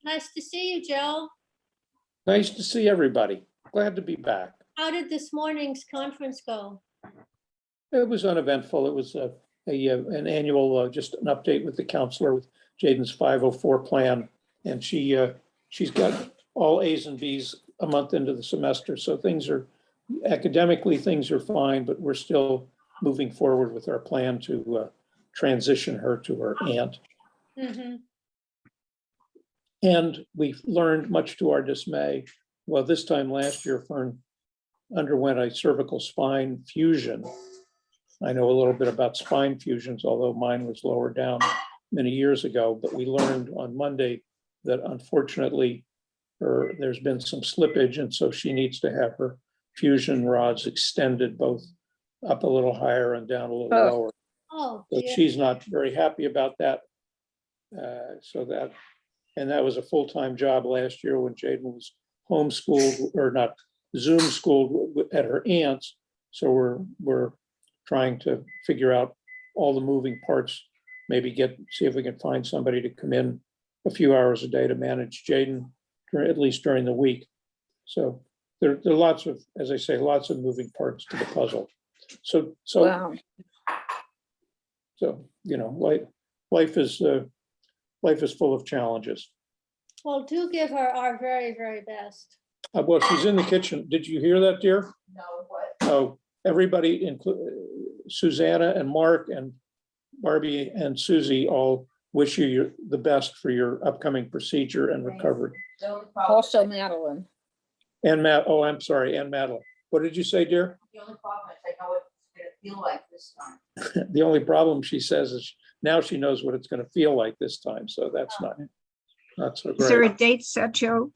Nice to see you, Joe. Nice to see everybody. Glad to be back. How did this morning's conference go? It was uneventful. It was an annual, just an update with the counselor with Jaden's 504 plan. And she's got all A's and B's a month into the semester. So academically, things are fine, but we're still moving forward with our plan to transition her to her aunt. Mm-hmm. And we've learned, much to our dismay, well, this time last year, Fern underwent a cervical spine fusion. I know a little bit about spine fusions, although mine was lower down many years ago, but we learned on Monday that unfortunately there's been some slippage, and so she needs to have her fusion rods extended both up a little higher and down a little lower. Oh, So dear. she's not very happy about that. And that was a full-time job last year when Jaden was homeschooled, or not Zoom schooled at her aunt's. So we're trying to figure out all the moving parts, maybe see if we can find somebody to come in a few hours a day to manage Jaden, at least during the week. So there are lots of, as I say, lots of moving parts to the puzzle. So Wow. you know, life is full of challenges. Well, do give her our very, very best. Well, she's in the kitchen. Did you hear that, dear? No, what? Oh, everybody, Susanna and Mark and Barbie and Susie, all wish you the best for your upcoming procedure and recovery. Also Madeline. And I'm sorry, and Madeline. What did you say, dear? The only problem is I know what it's gonna feel like this time. The only problem, she says, is now she knows what it's going to feel like this time. So that's not so Is there a great. date set, Joe?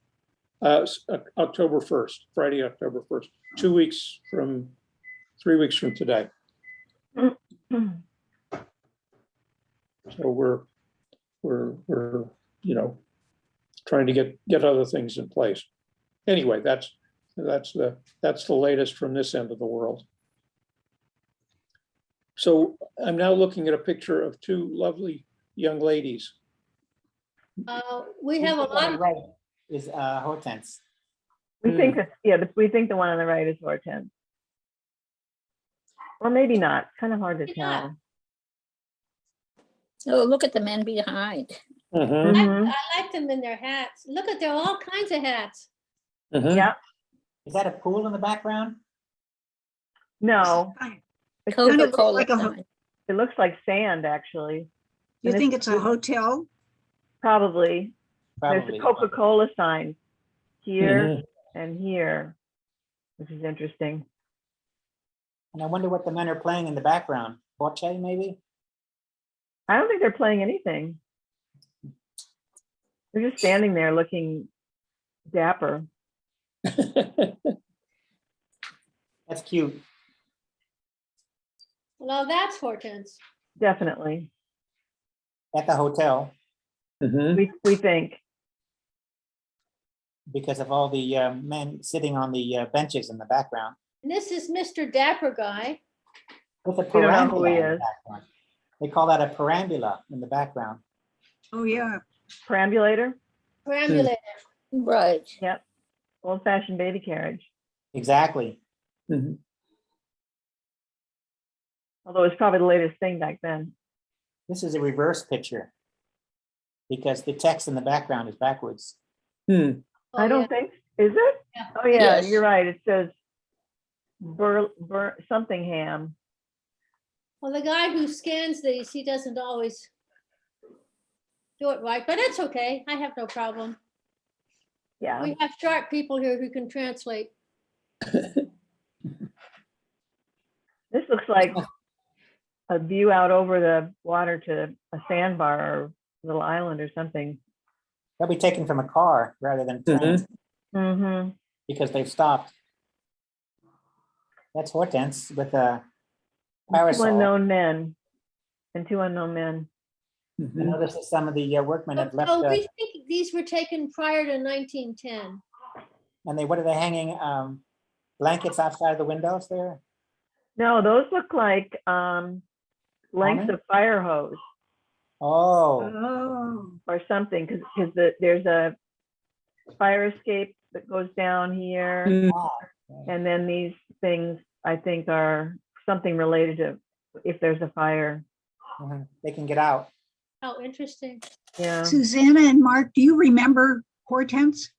October 1st, Friday, October 1st, 3 weeks from today. So we're trying to get other things in place. Anyway, that's the latest from this end of the world. So I'm now looking at a picture of two lovely young ladies. We have a lot of, Right, is Hortense. We think that, we think the one on the right is Hortense. Or maybe not, kind of hard to Maybe not. tell. Oh, look at the men behind. Mhm, Mhm. I like them in their hats. Look at, there are all kinds of hats. mhm. Yeah, Is that a pool in the background? no, it's Kind of just- Coca-Cola like a ho- sign. it looks like sand, actually, You And think it's a hotel? probably. There's Probably. a Coca-Cola sign here Mhm. and here, which is interesting. And I wonder what the men are playing in the background. Bocce, maybe? I don't think they're playing anything. They're just standing there looking dapper. That's cute. Well, that's Hortense. Definitely. At the hotel, Mhm. We think. because of all the men sitting on the benches in the background. And this is Mr. Dapper Guy. With a We don't know who perambula he in the is. background. They call that a perambula in the background. Oh, yeah. Perambulator, Perambulator. Right. old fashioned baby carriage. Exactly. Mhm. Although it's probably the latest thing back then. This is a reverse picture because the text in the background is backwards. Hmm. Oh, I don't yeah. think, is it? Yeah. Oh, yeah, Yes. you're right. It says something ham. Well, the guy who scans these, he doesn't always do it right, but it's okay. I have no problem. Yeah, We have sharp people here who can translate. this looks like a view out over the water to a sandbar or little island or something. They'll be taken from a car rather than trains Mm-hmm. because they've stopped. That's Hortense with a Two parasol. unknown men and two unknown men. I Mhm. noticed that some of the workmen have left, Oh, we think these were taken prior to 1910. and what are they hanging blankets outside the windows there? No, those look like lengths Awning? of fire hose. Oh, Oh, or something, because there's a fire escape that goes down here. Mm, ah, And then these things, I think, are something related to if there's a fire. mhm, they can get out. How interesting. Yeah. Susanna and Mark, do you remember Hortense?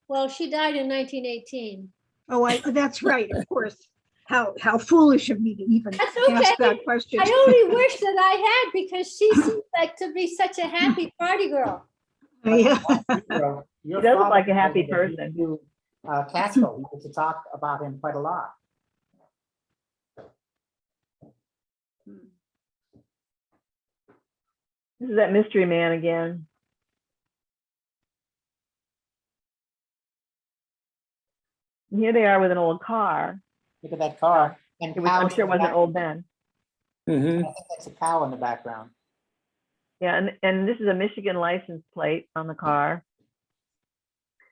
Well, she died in 1918. Oh, that's right, of course. How foolish of me to even That's ask okay. that question. I only wish that I had because she seems like to be such a happy party girl. Yeah. Your He does look father like a happy told me that person. he knew, Kaskel, he used to talk about him quite a lot. This is that mystery man again. And here they are with an old car. Look at that car. And I'm cows sure it in the wasn't back- old then. mhm. I think that's a cow in the background. Yeah, and this is a Michigan license plate on the car.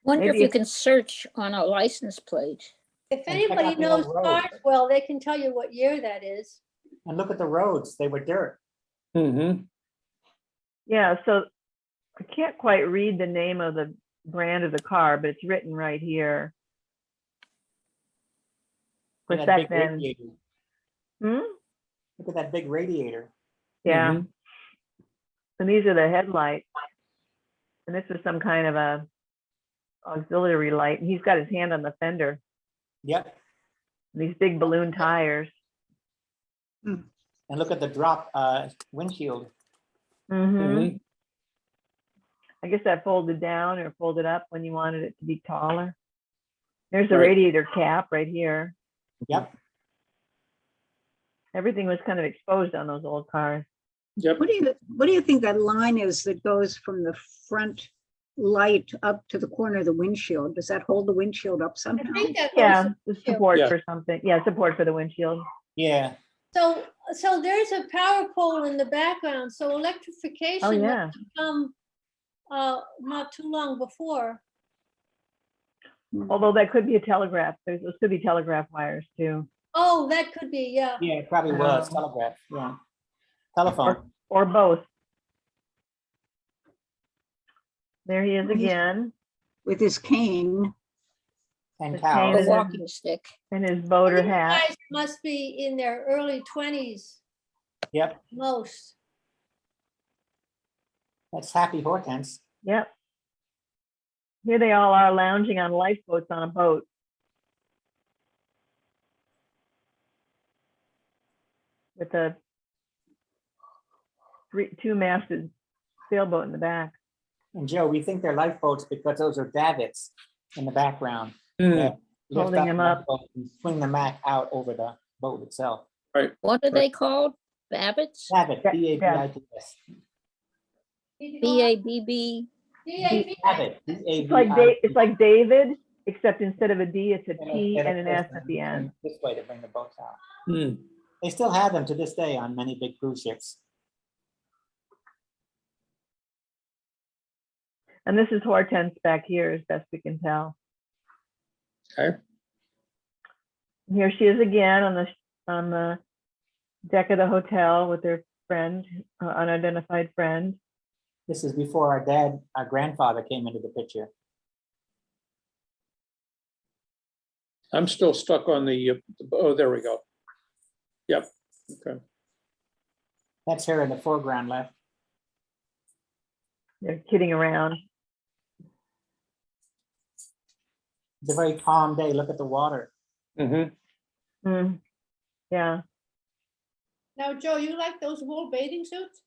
Wonder if Maybe you if- can search on a license plate. If And check anybody out the knows old road. cars well, they can tell you what year that is. And look at the roads, they were dirt. Mhm. Yeah, so I can't quite read the name of the brand of the car, but it's written right here. And But that back big then, radiator. hmm? Look at that big radiator. Yeah. Mhm. And these are the headlights. And this is some kind of a auxiliary light. And he's got his hand on the fender. Yep. And these big balloon tires. And look at the drop windshield. Hmm. Mhm. I guess that folded down or folded up when you wanted it to be taller. There's the Right. radiator cap right here. Yep. Everything was kind of exposed on those old cars. Yep. What do you think that line is that goes from the front light up to the corner of the windshield? Does that hold the windshield up I somehow? think that Yeah, goes, the support Yeah. for something. Yeah, support for the windshield. Yeah. so there's a power pole in the background, so Oh, electrification yeah. must have come not too long before. Although that could be a telegraph. Those could be telegraph wires too. Oh, that could be, yeah. Yeah, it probably was Um, telegraph. Yeah. Telephone. Or both. There he is He's- again. With his cane. And the cows. A cane. walking stick. And his boater These hat. guys must be in their early 20s, Yep. most. That's Happy Hortense. Yep. Here they all are lounging on lifeboats on a boat. With a two-masted sailboat in the back. And Joe, we think they're lifeboats because those are davits in the background. Mm. that lift Holding them the up. lifeboat and swing the mat out over the boat itself. What are they called? Babbitts? Davit, Yeah, B-A-B-I-T-S. B-A-B-B. Davit, It's like David, except instead of a D, it's a T and an S at the end. This way to bring the boats out. Mm. They still have them to this day on many big cruise ships. And this is Hortense back here, as best we can tell. Okay. Here she is again on the deck of the hotel with her friend, unidentified friend. This is before our grandfather came into the picture. I'm still stuck on oh, there we go. Yep. Okay. That's her in the foreground left. They're kidding around. It's a very calm day. Look at the water. Mhm. Mm, yeah. Now, Joe, you like those wool bathing suits?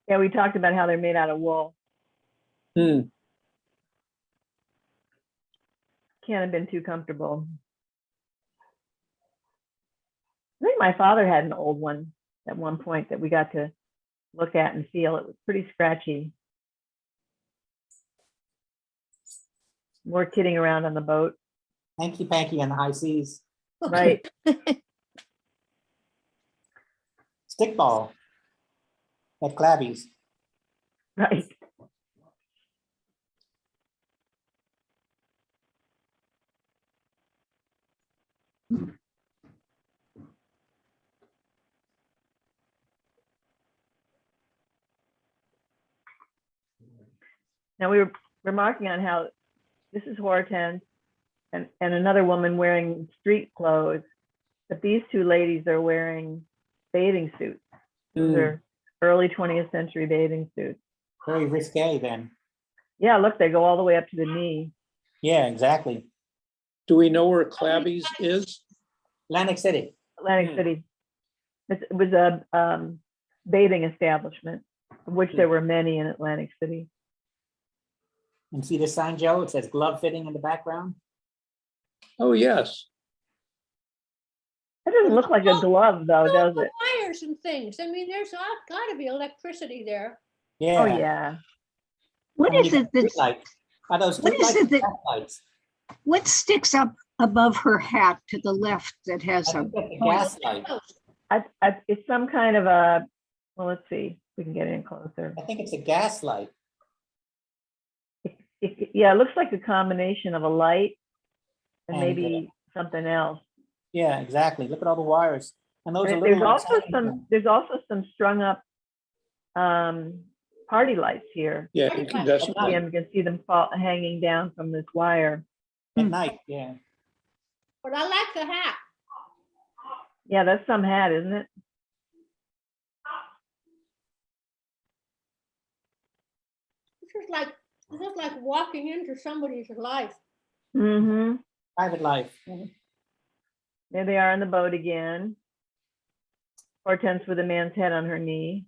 Yeah, we talked about how they're made out of wool. Mm. Can't have been too comfortable. I think my father had an old one at one point that we got to look at and feel. It was pretty scratchy. More kidding around on the boat. Hanky panky on the high seas. Right. Stickball at Clabby's. Right. Now we were remarking on how this is Hortense and another woman wearing street clothes, but these two ladies are wearing bathing suits. Hmm. They're early 20th century bathing suits. Very risque then. Yeah, look, they go all the way up to the knee. Yeah, exactly. Do we know where Clabby's is? Atlantic City. Atlantic City. It was a bathing establishment, of which there were many in Atlantic City. And see the sign, Joe? It says glove fitting in the background. Oh, yes. That doesn't look like a glove though, No, does the it? wires and things. I mean, there's got to be electricity there. Yeah. Oh, yeah. What And is you it got that's, streetlights. Are those what is streetlights it or that- flashlights? what sticks up above her hat to the left that has I a think that's a point? gas light. It's some kind of a, well, let's see, if we can get in closer. I think it's a gas light. Yeah, it looks like a combination of a light and And, maybe something else. Yeah, exactly. Look at all the wires. And those are little. There's also some strung up party lights here. Yeah, Party incandescent. You can see them hanging down from this wire. At night, yeah. But I like the hat. Yeah, that's some hat, isn't it? This is like walking into somebody's life. Mm-hmm. Private life. There they are on the boat again. Hortense with a man's head on her knee.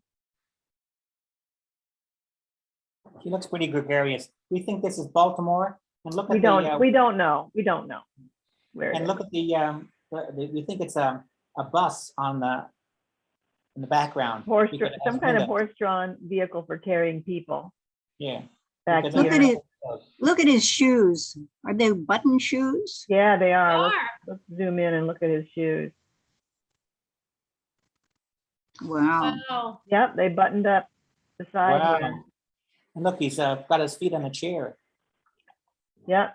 She looks pretty gregarious. We think this is Baltimore. And look at We the, don't know. We don't know where it and is. look at we think it's a bus on in the background. Horse, because it has some kind of windows. horse-drawn vehicle for carrying people Yeah. back because Look here. at it. Look at his shoes. Are they button shoes? Yeah, they are. Are. Let's zoom in and look at his shoes. Wow. Wow. Yep, they buttoned up the side Wow. here. And look, he's got his feet on a chair. Yep.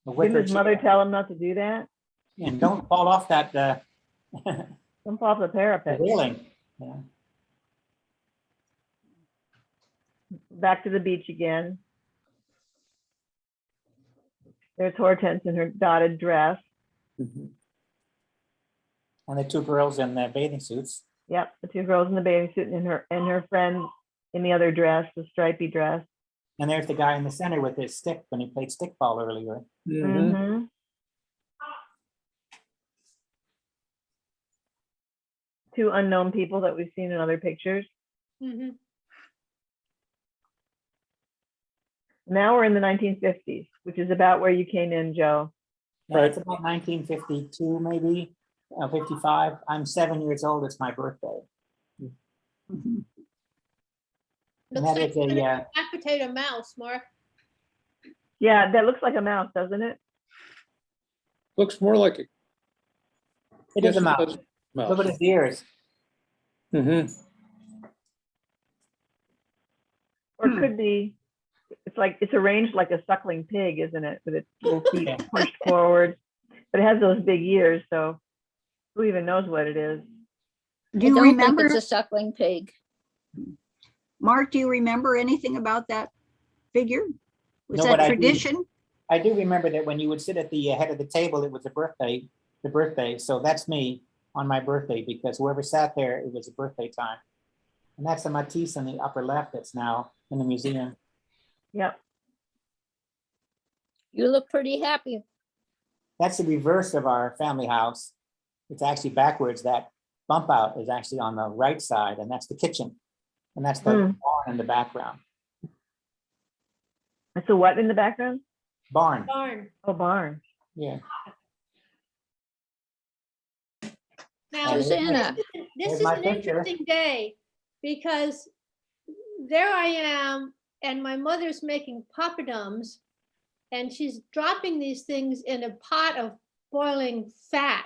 A Didn't wicker his mother chair. tell him not to do that? And don't fall off that Don't fall off the parapet. railing. Yeah. Back to the beach again. There's Hortense in her dotted dress. Mhm. And the two girls in their bathing suits. Yep, the two girls in the bathing suit and her friend in the other dress, the stripy dress. And there's the guy in the center with his stick when he played stickball earlier. Mhm. Mhm. Two unknown people that we've seen in other pictures. Mhm. Now we're in the 1950s, which is about where you came in, Joe. Yeah, it's about 1952, maybe 55. I'm 7 years old. It's my birthday. Mhm. And Looks that like is a a mashed potato mouse, Mark. Yeah, that looks like a mouse, doesn't it? Looks more like a. it is a yes, mouse. does. Look at his ears. Mhm. Or it Hmm. could be, it's arranged like a suckling pig, isn't it? With its little feet Yeah. pushed forward. But it has those big ears, so who even knows what it is? Do I you don't think remember, it's a suckling pig. Mark, do you remember anything about that figure? Was No, but that I do. tradition? I do remember that when you would sit at the head of the table, it was the birthday. So that's me on my birthday, because whoever sat there, it was a birthday time. And that's a Matisse in the upper left that's now in the museum. Yep. You look pretty happy. That's the reverse of our family house. It's actually backwards. That bump out is actually on the right side, and that's the kitchen. And that's the Hmm. barn in the background. So what in the background? Barn, Darn. Oh, barn. yeah. Now, And Susanna. this There's is my an picture. interesting day because there I am and my mother's making papadums and she's dropping these things in a pot of boiling fat.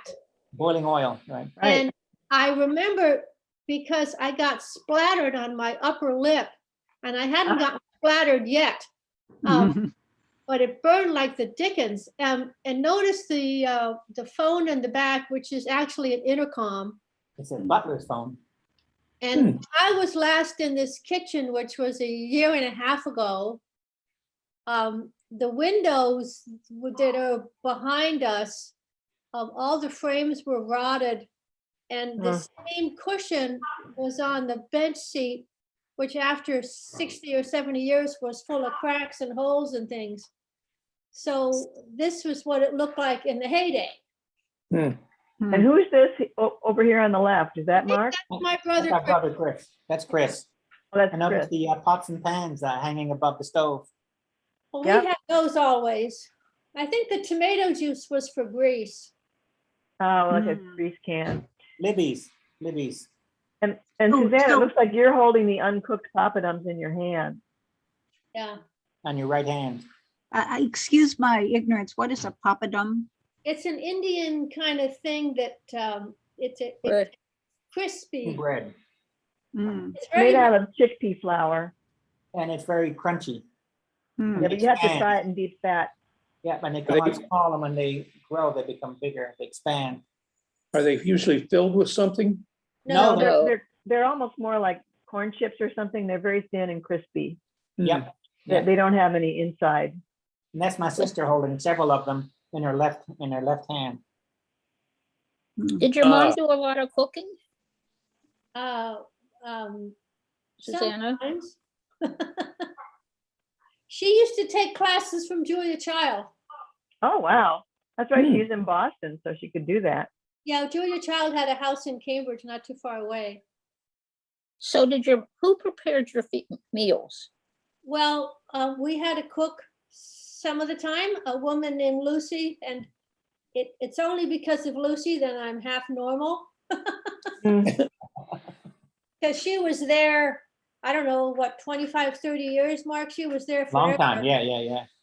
Boiling oil, right? Right. And I remember because I got splattered on my upper lip and I hadn't gotten splattered yet. But it burned like the dickens. And notice the phone in the back, which is actually an intercom. It's a butler's phone. And I was last in this kitchen, which was a year and a half ago. the windows that are behind us, all the frames were rotted. And the same cushion was on the bench seat, which after 60 or 70 years was full of cracks and holes and things. So this was what it looked like in the heyday. And who's this over here on the left? Is that Mark? That's my That's brother. my brother Chris. That's Chris. Oh, that's I noticed Chris. the pots and pans hanging above the stove. Well, Yep. we had those always. I think the tomato juice was for grease. Oh, like a grease can. Libby's. And Oh, Susanna, so- it looks like you're holding the uncooked papadums in your hand. Yeah, On your right hand. Excuse my ignorance, what is a papadum? it's an Indian kind of thing that it's Bread. crispy. Bread. Mm, It's very Made out of chickpea flour. And it's very crunchy. mm. Yeah, but you have to Expand. fry it in deep fat. Yeah, when they come out small and when they grow, they become bigger, they expand. Are they usually filled with something? No, no. They're almost more like corn chips or something. They're very thin and crispy. Yep. They don't have any inside. And that's my sister holding several of them in her left hand. Did your mom do a lot of cooking, Susanna? sometimes. She used to take classes from Julia Child. Oh, wow. That's right. She's in Boston, so she could do that. Yeah, Julia Child had a house in Cambridge, not too far away. So who prepared your meals? Well, we had a cook some of the time, a woman named Lucy, and it's only because of Lucy that I'm half normal. Mm. Because she was there, I don't know, what, 25, 30 years, Mark? She was there for Long time, yeah.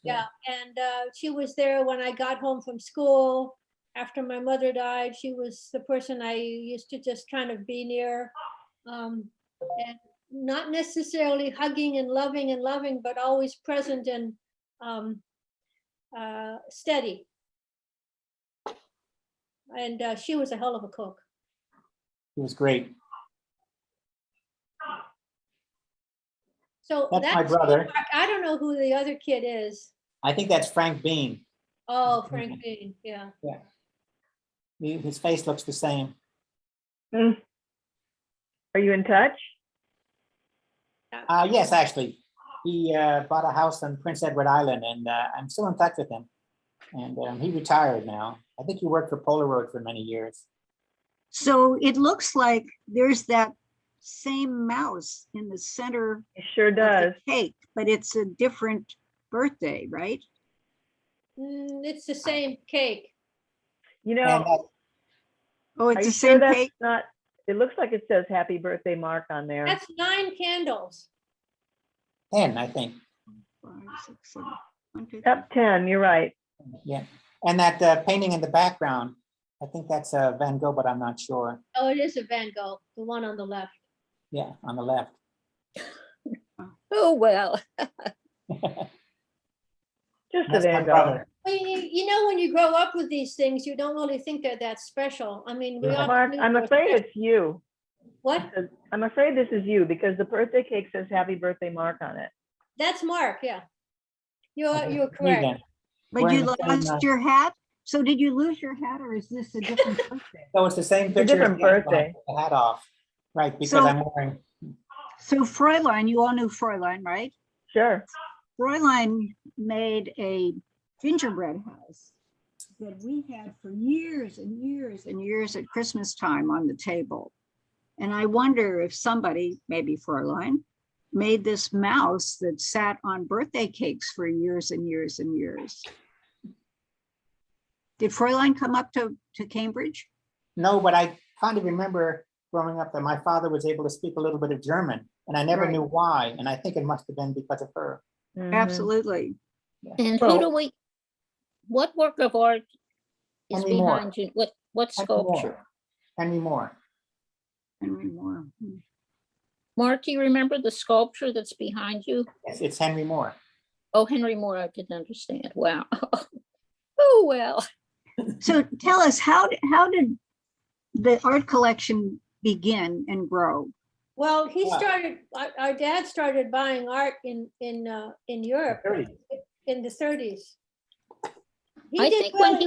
Yeah, and she was there when I got home from school. After my mother died, she was the person I used to just kind of be near. And not necessarily hugging and loving, but always present and steady. And she was a hell of a cook. It was great. So That's my that's brother. Mark. I don't know who the other kid is. I think that's Frank Bean. Oh, Frank Bean, yeah. His face looks the same. Mm. Are you in touch? Yes, actually. He bought a house on Prince Edward Island, and I'm still in touch with him. And he retired now. I think he worked for Polaroid for many years. So it looks like there's that same mouse in the center It sure of does. the cake, but it's a different birthday, right? It's the same cake. You And know, Oh, are it's you the sure same that's cake? not, it looks like it says happy birthday, Mark, on there. That's 9 candles. 10, I think. 5, 6, 7, 1, 2, 3. Yep, 10, you're right. Yeah. And that painting in the background, I think that's Van Gogh, but I'm not sure. Oh, it is a Van Gogh, the one on the left. Yeah, on the left. Oh, well, Just a That's my Van Gogh. brother. Well, you know, when you grow up with these things, you don't really think they're that special. I mean, we Yeah. all Mark, knew I'm they were afraid special. it's you. What? Because- I'm afraid this is you because the birthday cake says happy birthday, Mark, on it. That's Mark, yeah. You're Me correct. then. But We're you in the same, lost your hat? So did you lose your hat or is this a different birthday? So it's the same It's a picture. different again, but I birthday. took the hat off. Right, because So- I'm wearing, So Fräulein, you all knew Fräulein, right? Sure. Fräulein made a gingerbread house that we had for years and years and years at Christmas time on the table. And I wonder if somebody, maybe Fräulein, made this mouse that sat on birthday cakes for years and years and years. Did Fräulein come up to Cambridge? no, but I kind of remember growing up that my father was able to speak a little bit of German, and I never Right. knew why. And I think it must have been because of her. Mhm. Absolutely. and Well- what work of art is Henry Moore. behind you? What Henry Moore. sculpture? Henry Moore. Henry Moore. Mark, do you remember the sculpture that's behind you? Yes, it's Henry Moore. Oh, Henry Moore, I didn't understand. Wow. Oh, well. So tell us, how did the art collection begin and grow? Well, he Yeah. started, our dad started buying art in Europe. 30. in the 30s. He I did think when really-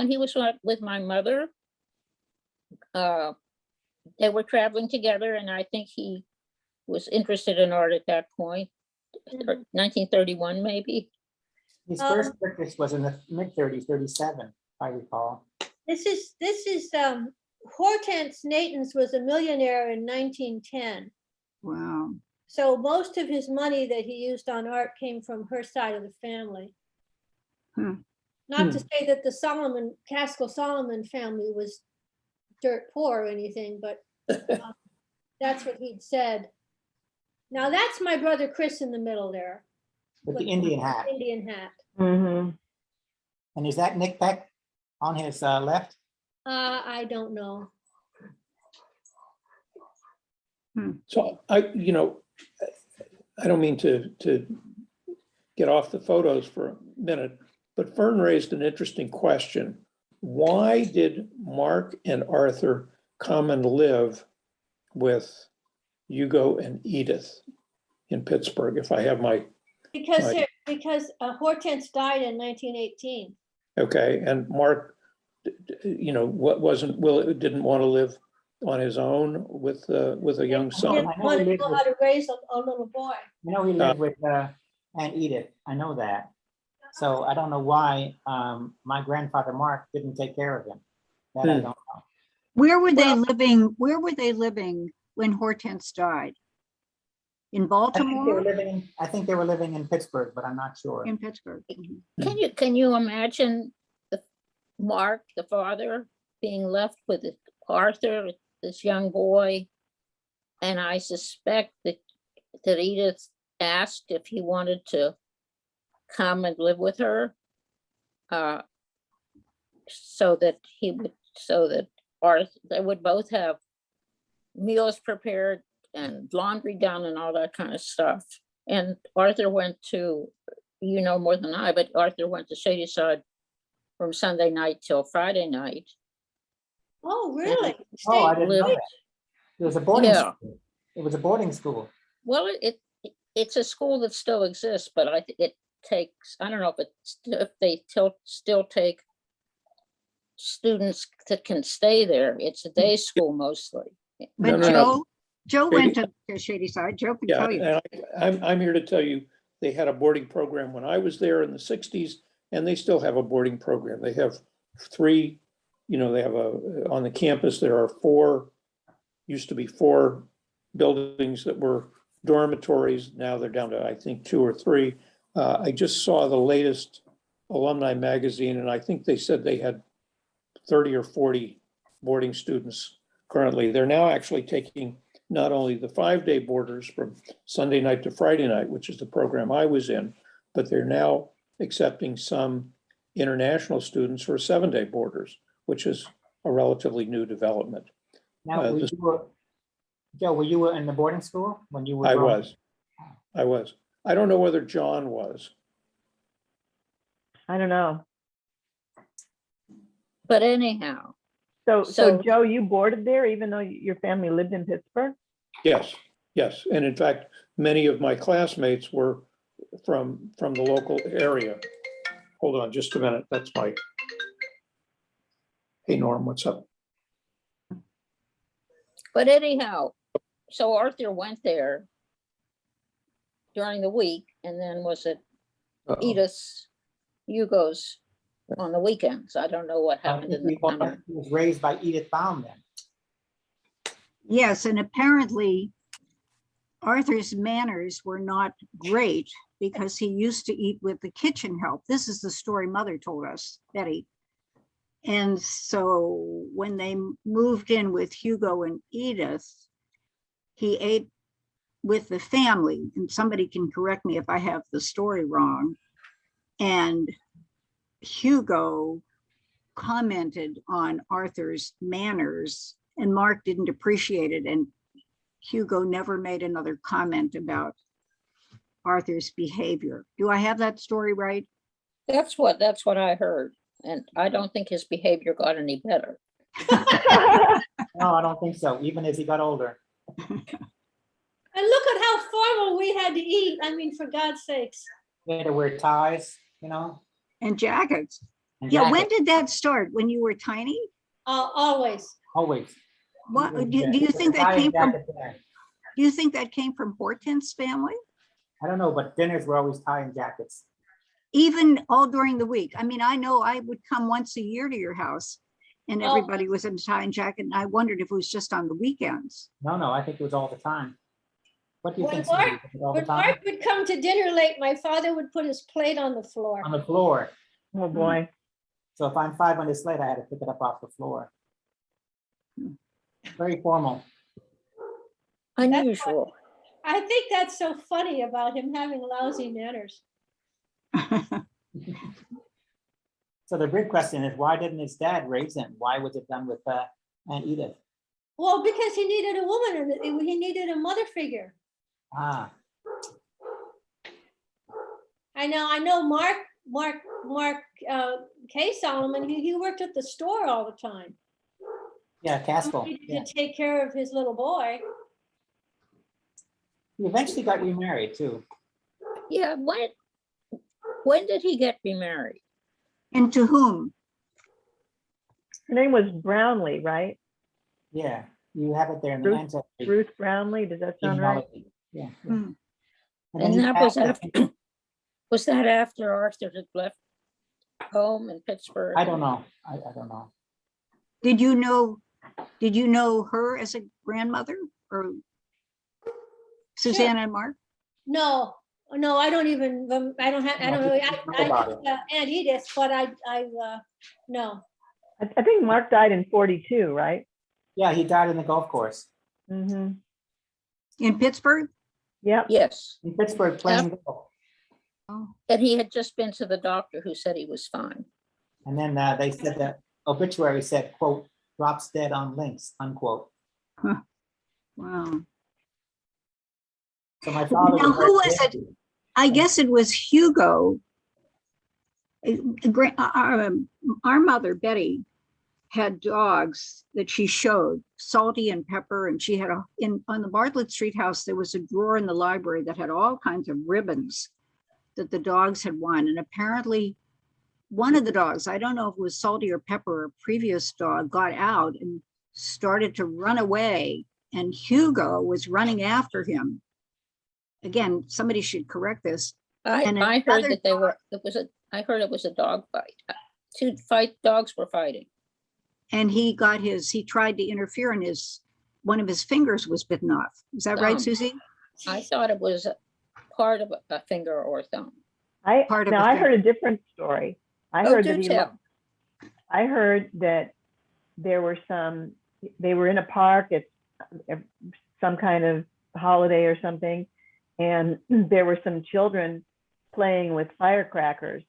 he was with my mother, they were traveling together, and I think he was interested in art at that point, or Mhm. 1931 maybe. His first purchase was in the mid-30s, 37, if I recall. This is Hortense Natans was a millionaire in 1910. Wow. So most of his money that he used on art came from her side of the family. Hmm. Not to say that the Kaskel Solomon family was dirt poor or anything, but that's what he'd said. Now that's my brother Chris in the middle there. With the Indian hat. Indian hat. Mm-hmm. And is that Nick Peck on his left? I don't know. So I don't mean to get off the photos for a minute, but Fern raised an interesting question. Why did Mark and Arthur come and live with Hugo and Edith in Pittsburgh? If I have my, Because Right. Hortense died in 1918. okay, and Mark, didn't want to live on his own with a young son. Didn't want to know how to raise a little boy. I know he lived with Aunt Edith. I know that. So I don't know why my grandfather Mark didn't take care of him. That I don't know. Where were they living? Where were they living when Hortense died? In Baltimore? I think they were living in Pittsburgh, but I'm not sure. In Pittsburgh. Mhm. Can you imagine Mark, the father, being left with Arthur, this young boy? And I suspect that Edith asked if he wanted to come and live with her, so that Arthur, they would both have meals prepared and laundry done and all that kind of stuff. And Arthur went to, more than I, but Arthur went to Shadyside from Sunday night till Friday night. Oh, really? Oh, I Stayed- didn't know that. It was a boarding Yeah. school. It was a boarding school. Well, it's a school that still exists, but it takes, I don't know if they still take students that can stay there. It's a day school mostly. But No. Joe went to Shadyside. Joe can Yeah, tell you. and I'm here to tell you, they had a boarding program when I was there in the 60s, and they still have a boarding program. They have three, they have on the campus, there are used to be four buildings that were dormitories. Now they're down to, I think, 2 or 3. I just saw the latest alumni magazine, and I think they said they had 30 or 40 boarding students currently. They're now actually taking not only the 5-day boarders from Sunday night to Friday night, which is the program I was in, but they're now accepting some international students for 7-day boarders, which is a relatively new development. Now, Joe, were you in the boarding school when you were? I growing was. I don't know whether John was. I don't know. But anyhow, So Joe, you boarded there even though your family lived in Pittsburgh? Yes. And in fact, many of my classmates were from the local area. Hold on just a minute. That's my. Hey, Norm, what's up? but anyhow, so Arthur went there during the week, and then was it Uh-oh. Edith's, Hugo's on the weekends? I don't know what I happened think in the summer. he was raised by Edith Baum then. Yes, and apparently Arthur's manners were not great because he used to eat with the kitchen help. This is the story Mother told us, Betty. And so when they moved in with Hugo and Edith, he ate with the family, and somebody can correct me if I have the story wrong. And Hugo commented on Arthur's manners, and Mark didn't appreciate it. And Hugo never made another comment about Arthur's behavior. Do I have that story right? That's what I heard. And I don't think his behavior got any better. No, I don't think so, even as he got older. And look at how formal we had to eat. I mean, for God's sakes. They had to wear ties, you know? And jackets. and Yeah, when jackets, did that start? When you were tiny? Always. Always. What, With do the- you with think the that tie and came from, jacket there. do you think that came from Hortense's family? I don't know, but dinners were always tie and jackets. Even all during the week? I mean, I know I would come once a year to your house and Oh. everybody was in a tie and jacket, and I wondered if it was just on the weekends. No, I think it was all the time. What do you When think? Cindy? Mark- Was it all the When time? Mark would come to dinner late, my father would put his plate on the floor. On the floor. Oh, boy. So if I'm 5 minutes late, I had to pick it up off the floor. Very formal. Unusual. I think that's so funny about him having lousy manners. So the big question is, why didn't his dad raise him? Why was it done with Aunt Edith? Well, because he needed a woman and he needed a mother figure. Ah, I know Mark K. Solomon, he worked at the store all the time. yeah, Kaskel. Somebody Yeah. to take care of his little boy. He eventually got remarried too. Yeah, when did he get remarried? And to whom? Her name was Brownlee, right? Yeah, you have it there in the Ruth- ancestry. Ruth Brownlee, does that sound right? genealogy. Yeah. Hmm. then And he that was passed, I think- after, was that after Arthur had left home in Pittsburgh? I don't know. I don't know. Did you know her as a grandmother or Susanna and Mark? No, I don't even, I don't really, Know about it. Aunt Edith, but no. I think Mark died in 42, right? Yeah, he died in the golf course Mm-hmm. In Pittsburgh? Yep. Yes, in Pittsburgh playing golf. Oh, and he had just been to the doctor who said he was fine. And then they said that obituary said, quote, drops dead on links, unquote. wow. So my father. Now, very who was it? busy. I guess it was Hugo. Our mother, Betty, had dogs that she showed, Salty and Pepper, and she had on the Bartlett Street house, there was a drawer in the library that had all kinds of ribbons that the dogs had won. And apparently one of the dogs, I don't know if it was Salty or Pepper, a previous dog, got out and started to run away, and Hugo was running after him. Again, somebody should correct this. And I heard another that I heard it was a dog fight. Dogs were fighting. And he tried to interfere, and one of his fingers was bitten off. Is that right, Thumb. Susie? I thought it was part of a finger or thumb. Part of Now the I thing. heard a different story. I Oh, heard do that tell. I heard that they were in a park at some kind of holiday or something, and there were some children playing with firecrackers,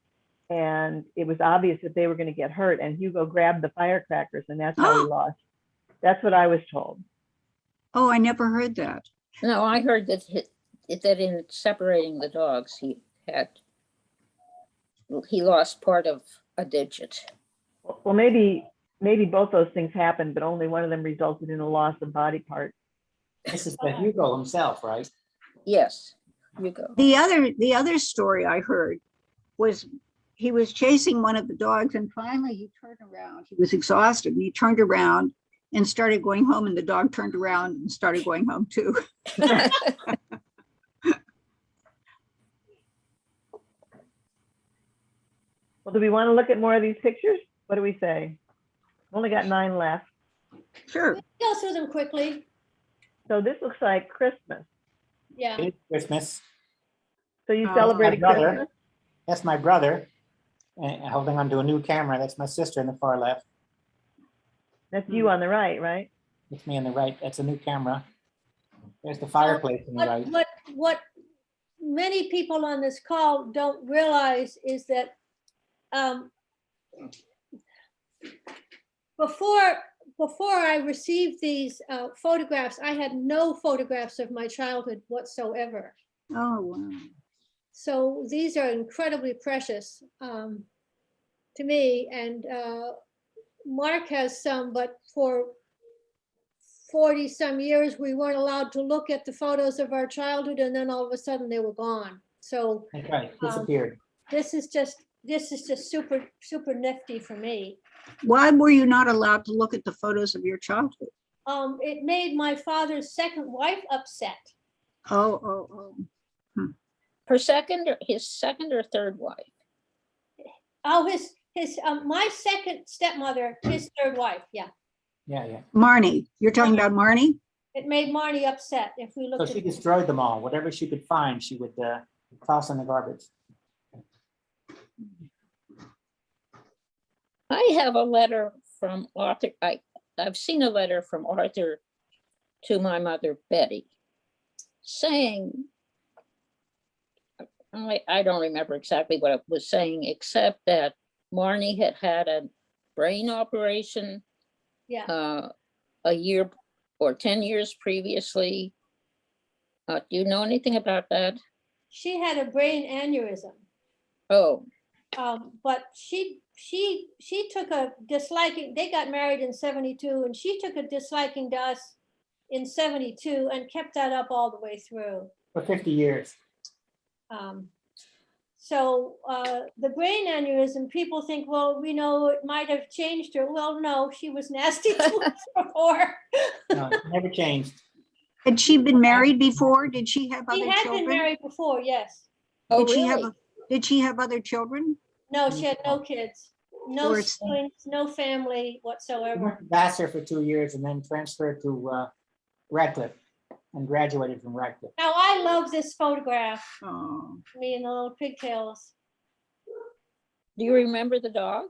and it was obvious that they were going to get hurt, and Hugo grabbed the firecrackers, and that's how he lost. That's what I was told. Oh, I never heard that. No, I heard that that in separating the dogs, he lost part of a digit. Well, maybe both those things happened, but only one of them resulted in a loss of body part. This is the Hugo himself, right? Yes, Hugo. The other story I heard was he was chasing one of the dogs, and finally he turned around. He was exhausted, and he turned around and started going home, and the dog turned around and started going home too. Well, do we want to look at more of these pictures? What do we say? Only got 9 left. Sure. Go through them quickly. So this looks like Christmas. Yeah. It's Christmas. So you Oh, celebrated my brother. Christmas? That's my brother, holding onto a new camera. That's my sister in the far left. That's you on the right, right? It's me on the right. That's a new camera. There's the fireplace on the right. What many people on this call don't realize is that before I received these photographs, I had no photographs of my childhood whatsoever. Oh, wow. So these are incredibly precious to me. And Mark has some, but for 40 some years, we weren't allowed to look at the photos of our childhood, and then all of a sudden they were gone. So That's right, disappeared. this is just super, super nifty for me. Why were you not allowed to look at the photos of your childhood? It made my father's second wife upset. Oh. His second or third wife? Oh, my second stepmother, his third wife, yeah. Yeah. Marnie, you're talking about Marnie? It made Marnie upset if we So looked she at. destroyed them all. Whatever she could find, she would toss in the garbage. I have a letter from Arthur. I've seen a letter from Arthur to my mother, Betty, saying, I don't remember exactly what it was saying, except that Marnie had a brain operation Yeah, a year or 10 years previously. Do you know anything about that? she had a brain aneurysm. Oh, But she took a disliking. They got married in 72, and she took a disliking to us in 72 and kept that up all the way through. For 50 years. So the brain aneurysm, people think, well, it might have changed her. Well, no, she was nasty to us before. No, never changed. Had she been married before? Did she have She other had children? been married before, yes. oh, Did she really? did she have other children? No, she had no kids, no Or it's- siblings, no family She whatsoever. went to Vassar for 2 years and then transferred to Radcliffe and graduated from Radcliffe. Now, I love this photograph, Oh, me and the little pigtails. Do you remember the dog?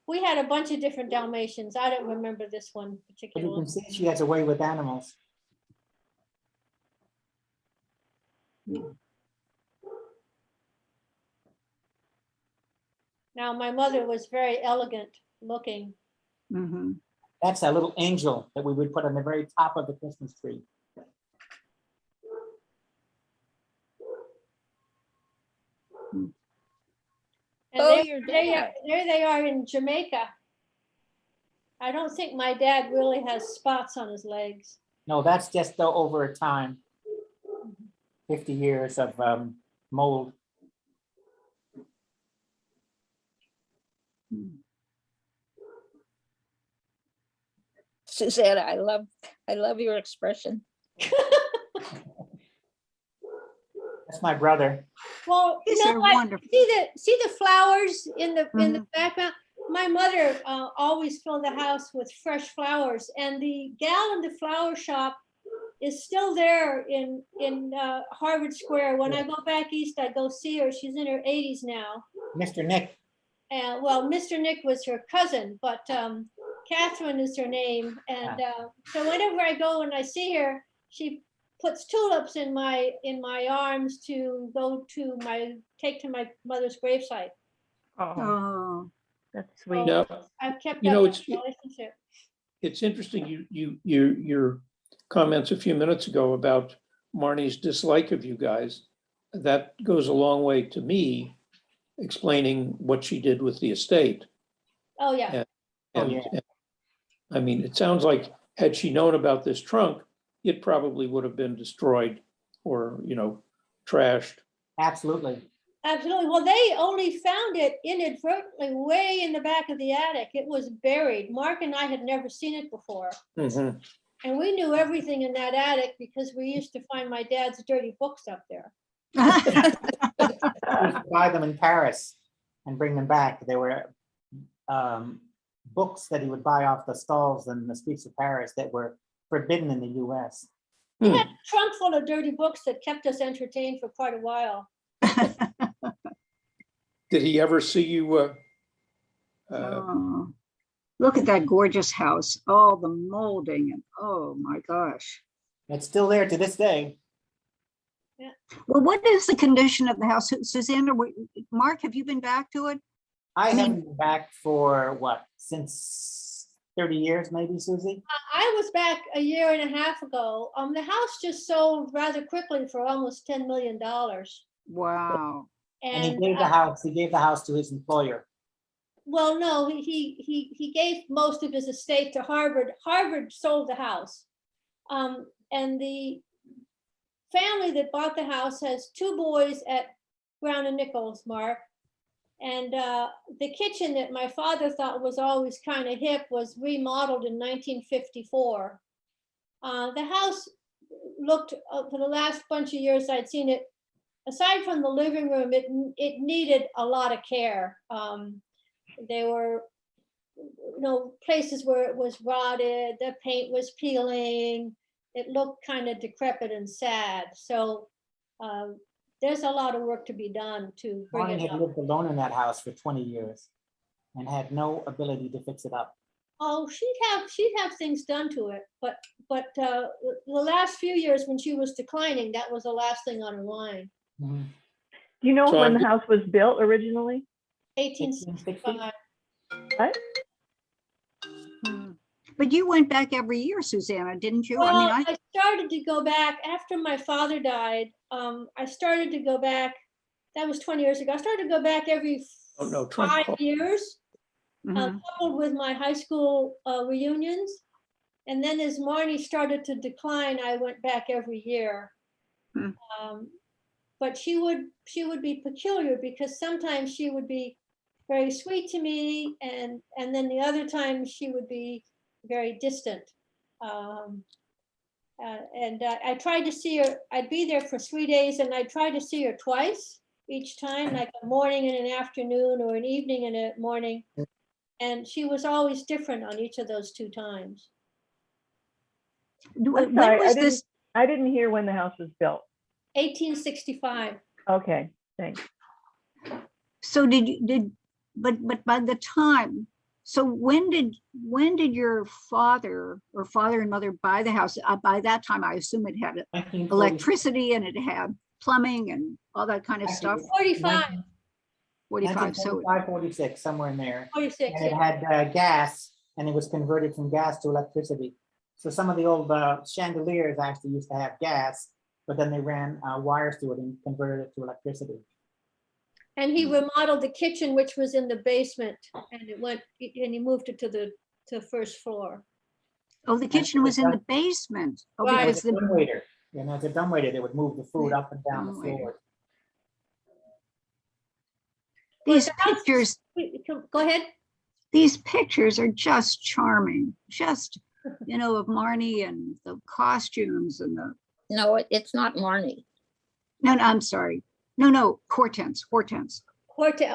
We had a bunch of different Dalmatians. I don't remember this one But you particularly. can see she has a way with animals. Now, my mother was very elegant looking. mhm. That's a little angel that we would put on the very top of the Christmas tree. And Oh, your dad. there they are in Jamaica. I don't think my dad really has spots on his legs. No, that's just over a time. 50 years of mold. Susanna, I love your expression. That's my brother. Well, These are what? wonderful. See the flowers in the Mhm. background. My mother always filled the house with fresh flowers, and the gal in the flower shop is still there in Harvard Square. When I go back east, I go see her. She's in her 80s now. Mr. Nick. Well, Mr. Nick was her cousin, but Catherine is her name. And so whenever I go and I see her, she puts tulips in my arms to take to my mother's gravesite. Oh, Oh, that's sweet. Now, I've kept You up know, that it's- relationship. it's interesting, your comments a few minutes ago about Marnie's dislike of you guys. That goes a long way to me explaining what she did with the estate. Oh, yeah. Oh, And yeah. and, I mean, it sounds like had she known about this trunk, it probably would have been destroyed or, trashed. Absolutely. Absolutely. Well, they only found it inadvertently way in the back of the attic. It was buried. Mark and I had never seen it before. Mhm. And we knew everything in that attic because we used to find my dad's dirty books up there. We used to buy them in Paris and bring them back. They were books that he would buy off the stalls in the streets of Paris that were forbidden in the US. He had a trunk full of dirty books that kept us entertained for quite a while. Did he ever see you? Oh, look at that gorgeous house. All the molding and oh my gosh. It's still there to this day. Well, what is the condition of the house? Susanna, Mark, have you been back to it? I I mean- haven't been back for what, since 30 years, maybe, Susie? I was back a year and a half ago. The house just sold rather quickly for almost $10 million. Wow. And he gave the house to his employer. Well, no, he gave most of his estate to Harvard. Harvard sold the house. And family that bought the house has 2 boys at Brown and Nichols, Mark. And the kitchen that my father thought was always kind of hip was remodeled in 1954. The house looked, for the last bunch of years I'd seen it, aside from the living room, it needed a lot of care. There were, places where it was rotted, the paint was peeling, it looked kind of decrepit and sad. So there's a lot of work to be done to bring Bonnie it had up. lived alone in that house for 20 years and had no ability to fix it up. Oh, she'd have things done to it, but the last few years when she was declining, that was the last thing on her mind. Mhm. Do you know So when I'm- the house was built originally? 1865. What? Hmm. But you went back every year, Susanna, didn't you? Well, I I started to go back after my father died. I started to go back. That was 20 years ago. I started to go back every Oh, no, 5 20. years, Mhm. coupled with my high school reunions. And then as Marnie started to decline, I went back every year. Hmm. But she would be peculiar because sometimes she would be very sweet to me, and then the other times she would be very distant. I tried to see her. I'd be there for 3 days, and I'd try to see her twice each time, like a morning and an afternoon, or an evening and a morning. And she was always different on each of those 2 times. I'm When sorry, was this? I didn't hear when the house was built. 1865. Okay, thanks. So but by the time, so when did your father or father and mother buy the house? By that time, I assume it had 1940 electricity and it had plumbing and all that kind of stuff. 45, 45. So 1945, 46, somewhere in there. 46. And it had gas, and it was converted from gas to electricity. So some of the old chandeliers actually used to have gas, but then they ran wires through it and converted it to electricity. And he remodeled the kitchen, which was in the basement, and he moved it to the first floor. oh, the kitchen was in the basement. Oh, Right. because It's a dumbwaiter. It's a dumbwaiter that would move the food up and down the Dumbwaiter. floor. these the house- pictures, Go ahead. these pictures are just charming. Just, of Marnie and the costumes and the, No, it's not Marnie. no, I'm sorry. No, Hortense.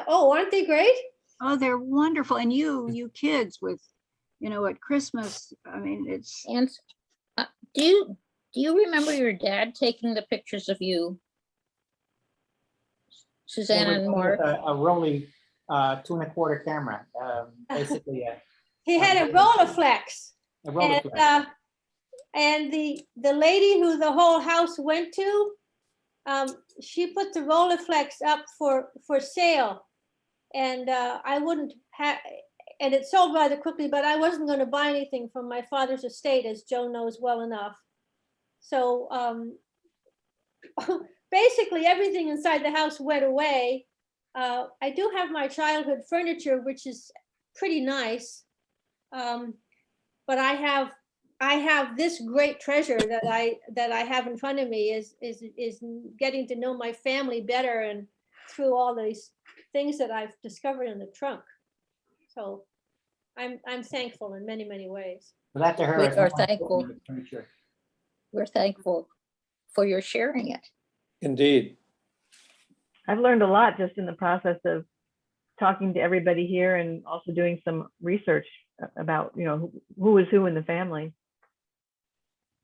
Oh, aren't they great? Oh, they're wonderful. And you kids with, at Christmas, I mean, it's, And do you remember your dad taking the pictures of you, Susanna and Mark? A Rolly 2¼ camera, basically He had a Rolleiflex. a Rolly. And the lady who the whole house went to, she put the Rolleiflex up for sale, and I wouldn't have, and it sold rather quickly, but I wasn't going to buy anything from my father's estate, as Joe knows well enough. So basically everything inside the house went away. I do have my childhood furniture, which is pretty nice, but I have this great treasure that I have in front of me is getting to know my family better, and through all these things that I've discovered in the trunk. So I'm thankful in many, many ways. So that to her We is are more thankful. important than furniture. We're thankful for your sharing it. Indeed. I've learned a lot just in the process of talking to everybody here and also doing some research about, who is who in the family.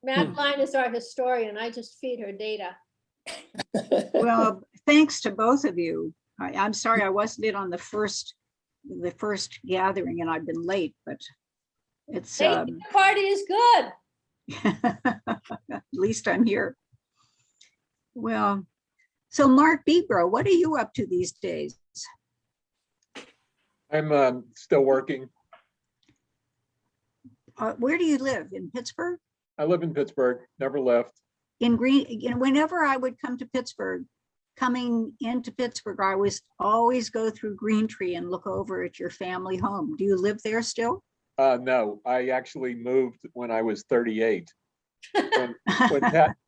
Madeline is our historian. I just feed her data. well, thanks to both of you. I'm sorry I wasn't in on the first gathering and I've been late, but it's, The party is good. at least I'm here. Well, so Mark Bebro, what are you up to these days? I'm still working. Where do you live? In Pittsburgh? I live in Pittsburgh, never left. In Green, whenever I would come to Pittsburgh, coming into Pittsburgh, I was always go through Green Tree and look over at your family home. Do you live there still? No, I actually moved when I was 38.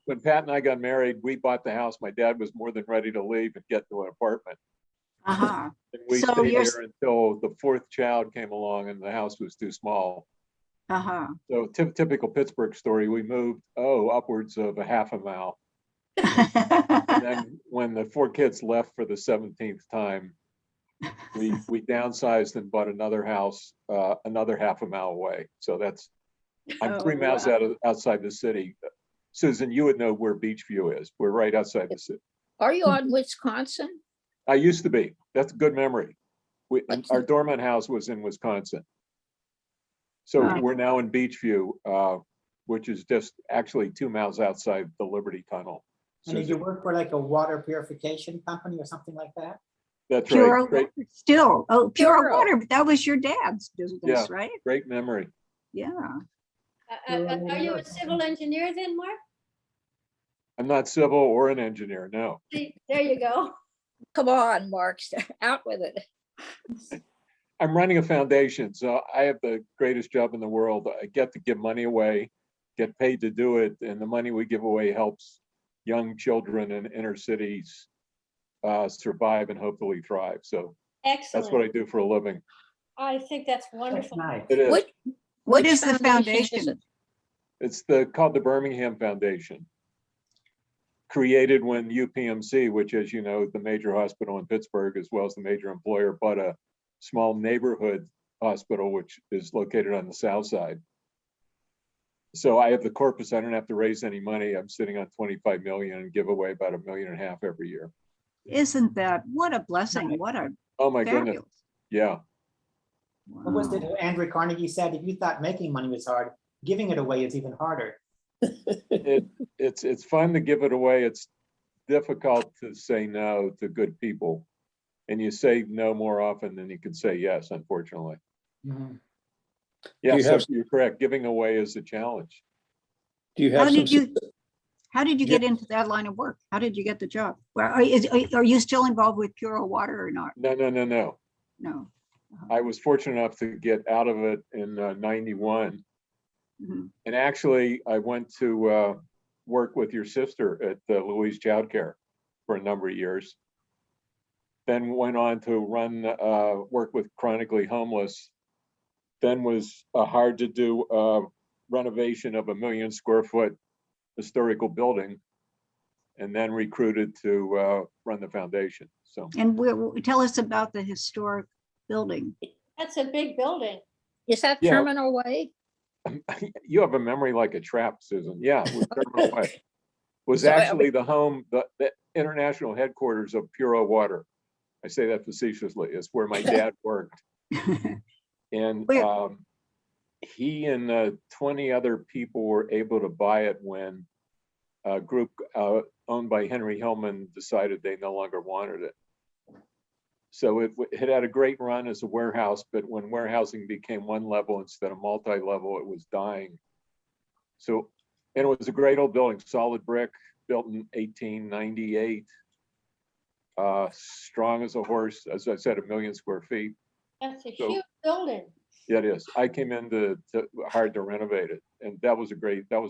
When Pat and I got married, we bought the house. My dad was more than ready to leave and get to an apartment. Uh-huh. And we So stayed you're- there until the fourth child came along and the house was too small. Uh-huh. So typical Pittsburgh story, we moved, upwards of a half a mile. And then when the 4 kids left for the 17th time, we downsized and bought another house, another half a mile away. So I'm 3 miles outside the city. Susan, you would know where Beachview is. We're right outside the city. Are you on Wisconsin? I used to be. That's a good memory. What's Our the- dormant house was in Wisconsin. So Wow. we're now in Beachview, which is just actually 2 miles outside the Liberty Tunnel. And did you work for like a water purification company or something like that? That's Pure right. Great, water still. Oh, pure Pure. water, but that was your dad's business, Yeah. right? great memory. Yeah. Are you a civil engineer then, Mark? I'm not civil or an engineer, no. See, there you go. Come on, Mark, out with it. I'm running a foundation, so I have the greatest job in the world. I get to give money away, get paid to do it, and the money we give away helps young children in inner cities survive and hopefully thrive. So that's what I Excellent. do for a living. I think that's That's wonderful. nice. It is. What Which is the is foundation? it? It's called the Birmingham Foundation. Created when UPMC, which, as you know, is the major hospital in Pittsburgh, as well as the major employer, bought a small neighborhood hospital, which is located on the south side. So I have the corpus. I don't have to raise any money. I'm sitting on 25 million and give away about $1.5 million every year. Isn't that, what a blessing, what a Oh my goodness. fabulous. Yeah. What was it Wow. Andrew Carnegie said? If you thought making money was hard, giving it away is even harder. It's fun to give it away. It's difficult to say no to good people. And you say no more often than you can say yes, unfortunately. Mhm. Yeah, you so have- you're correct. Giving away is a challenge. Do you How have some? did you, how did you get into that line of work? How did you get the job? Well, are you still involved with Pure Water or not? No. No. I was fortunate enough to get out of it in 91. Mhm. And actually, I went to work with your sister at Louise Child Care for a number of years. Then went on to run work with chronically homeless. Then was hired to do renovation of a 1 million square foot historical building, and then recruited to run the foundation. So And tell us about the historic building. That's a big building. Is that Yeah. Terminal Way? you have a memory like a trap, Susan. Yeah, it was Terminal Way. Was So, actually the home, the international headquarters of Puro Water. I say that facetiously. It's where my dad worked. And Where- he and 20 other people were able to buy it when a group owned by Henry Hillman decided they no longer wanted it. So it had a great run as a warehouse, but when warehousing became one level instead of multi-level, it was dying. So, and it was a great old building, solid brick, built in 1898. Strong as a horse, as I said, 1 million square feet. That's a So- huge building. Yeah, it is. I came in to hard to renovate it, and that was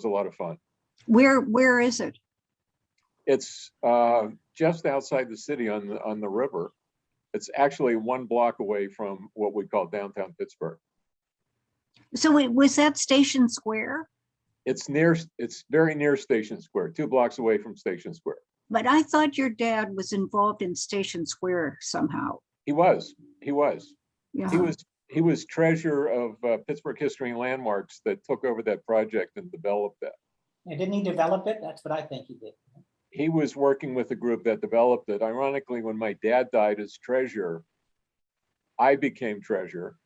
a lot of fun. Where is it? It's just outside the city on the river. It's actually 1 block away from what we call downtown Pittsburgh. So was that Station Square? It's very near Station Square, 2 blocks away from Station Square. But I thought your dad was involved in Station Square somehow. He was. Yeah. He was treasurer of Pittsburgh History and Landmarks that took over that project and developed that. And didn't he develop it? That's what I think he did. He was working with the group that developed it. Ironically, when my dad died as treasurer, I became treasurer.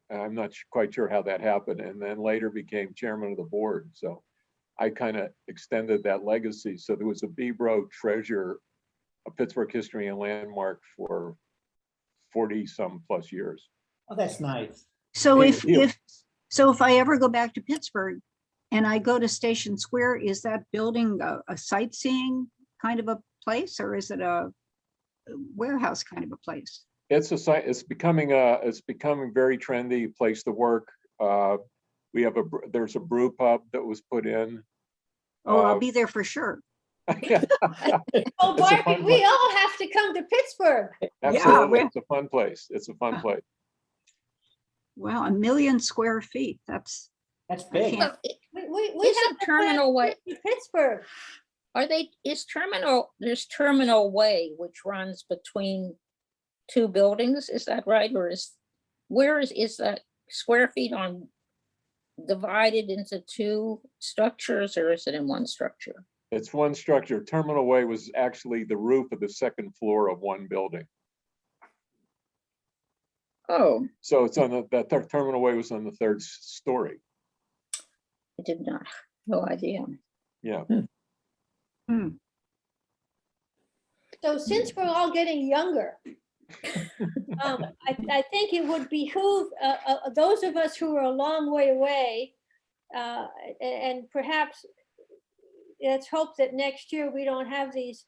And I'm not quite sure how that happened, and then later became chairman of the board. So I kind of extended that legacy. So there was a BBRO treasurer of Pittsburgh History and Landmark for 40 some plus years. Oh, that's nice. So He- if I ever go back to Pittsburgh and I go to Station Square, is that building a sightseeing kind of a place, or is it a warehouse kind of a place? It's a site. It's becoming very trendy place to work. We have there's a brew pub that was put in. Oh, I'll be there for sure. Oh, It's a Barbie, fun we one. all have to come to Pittsburgh. Absolutely, we're- it's a fun place. It's a fun place. Wow, 1 million square feet. That's, That's I big. can't- We Isn't have to Terminal Way, plan to Pittsburgh. there's Terminal Way, which runs between two buildings, is that right? Or is that square feet on divided into two structures, or is it in one structure? It's one structure. Terminal Way was actually the roof of the second floor of one building. Oh, So it's on that Terminal Way was on the third story. I did not, no idea. Yeah. hmm. So since we're all getting younger, I think it would behoove those of us who are a long way away, and perhaps let's hope that next year we don't have these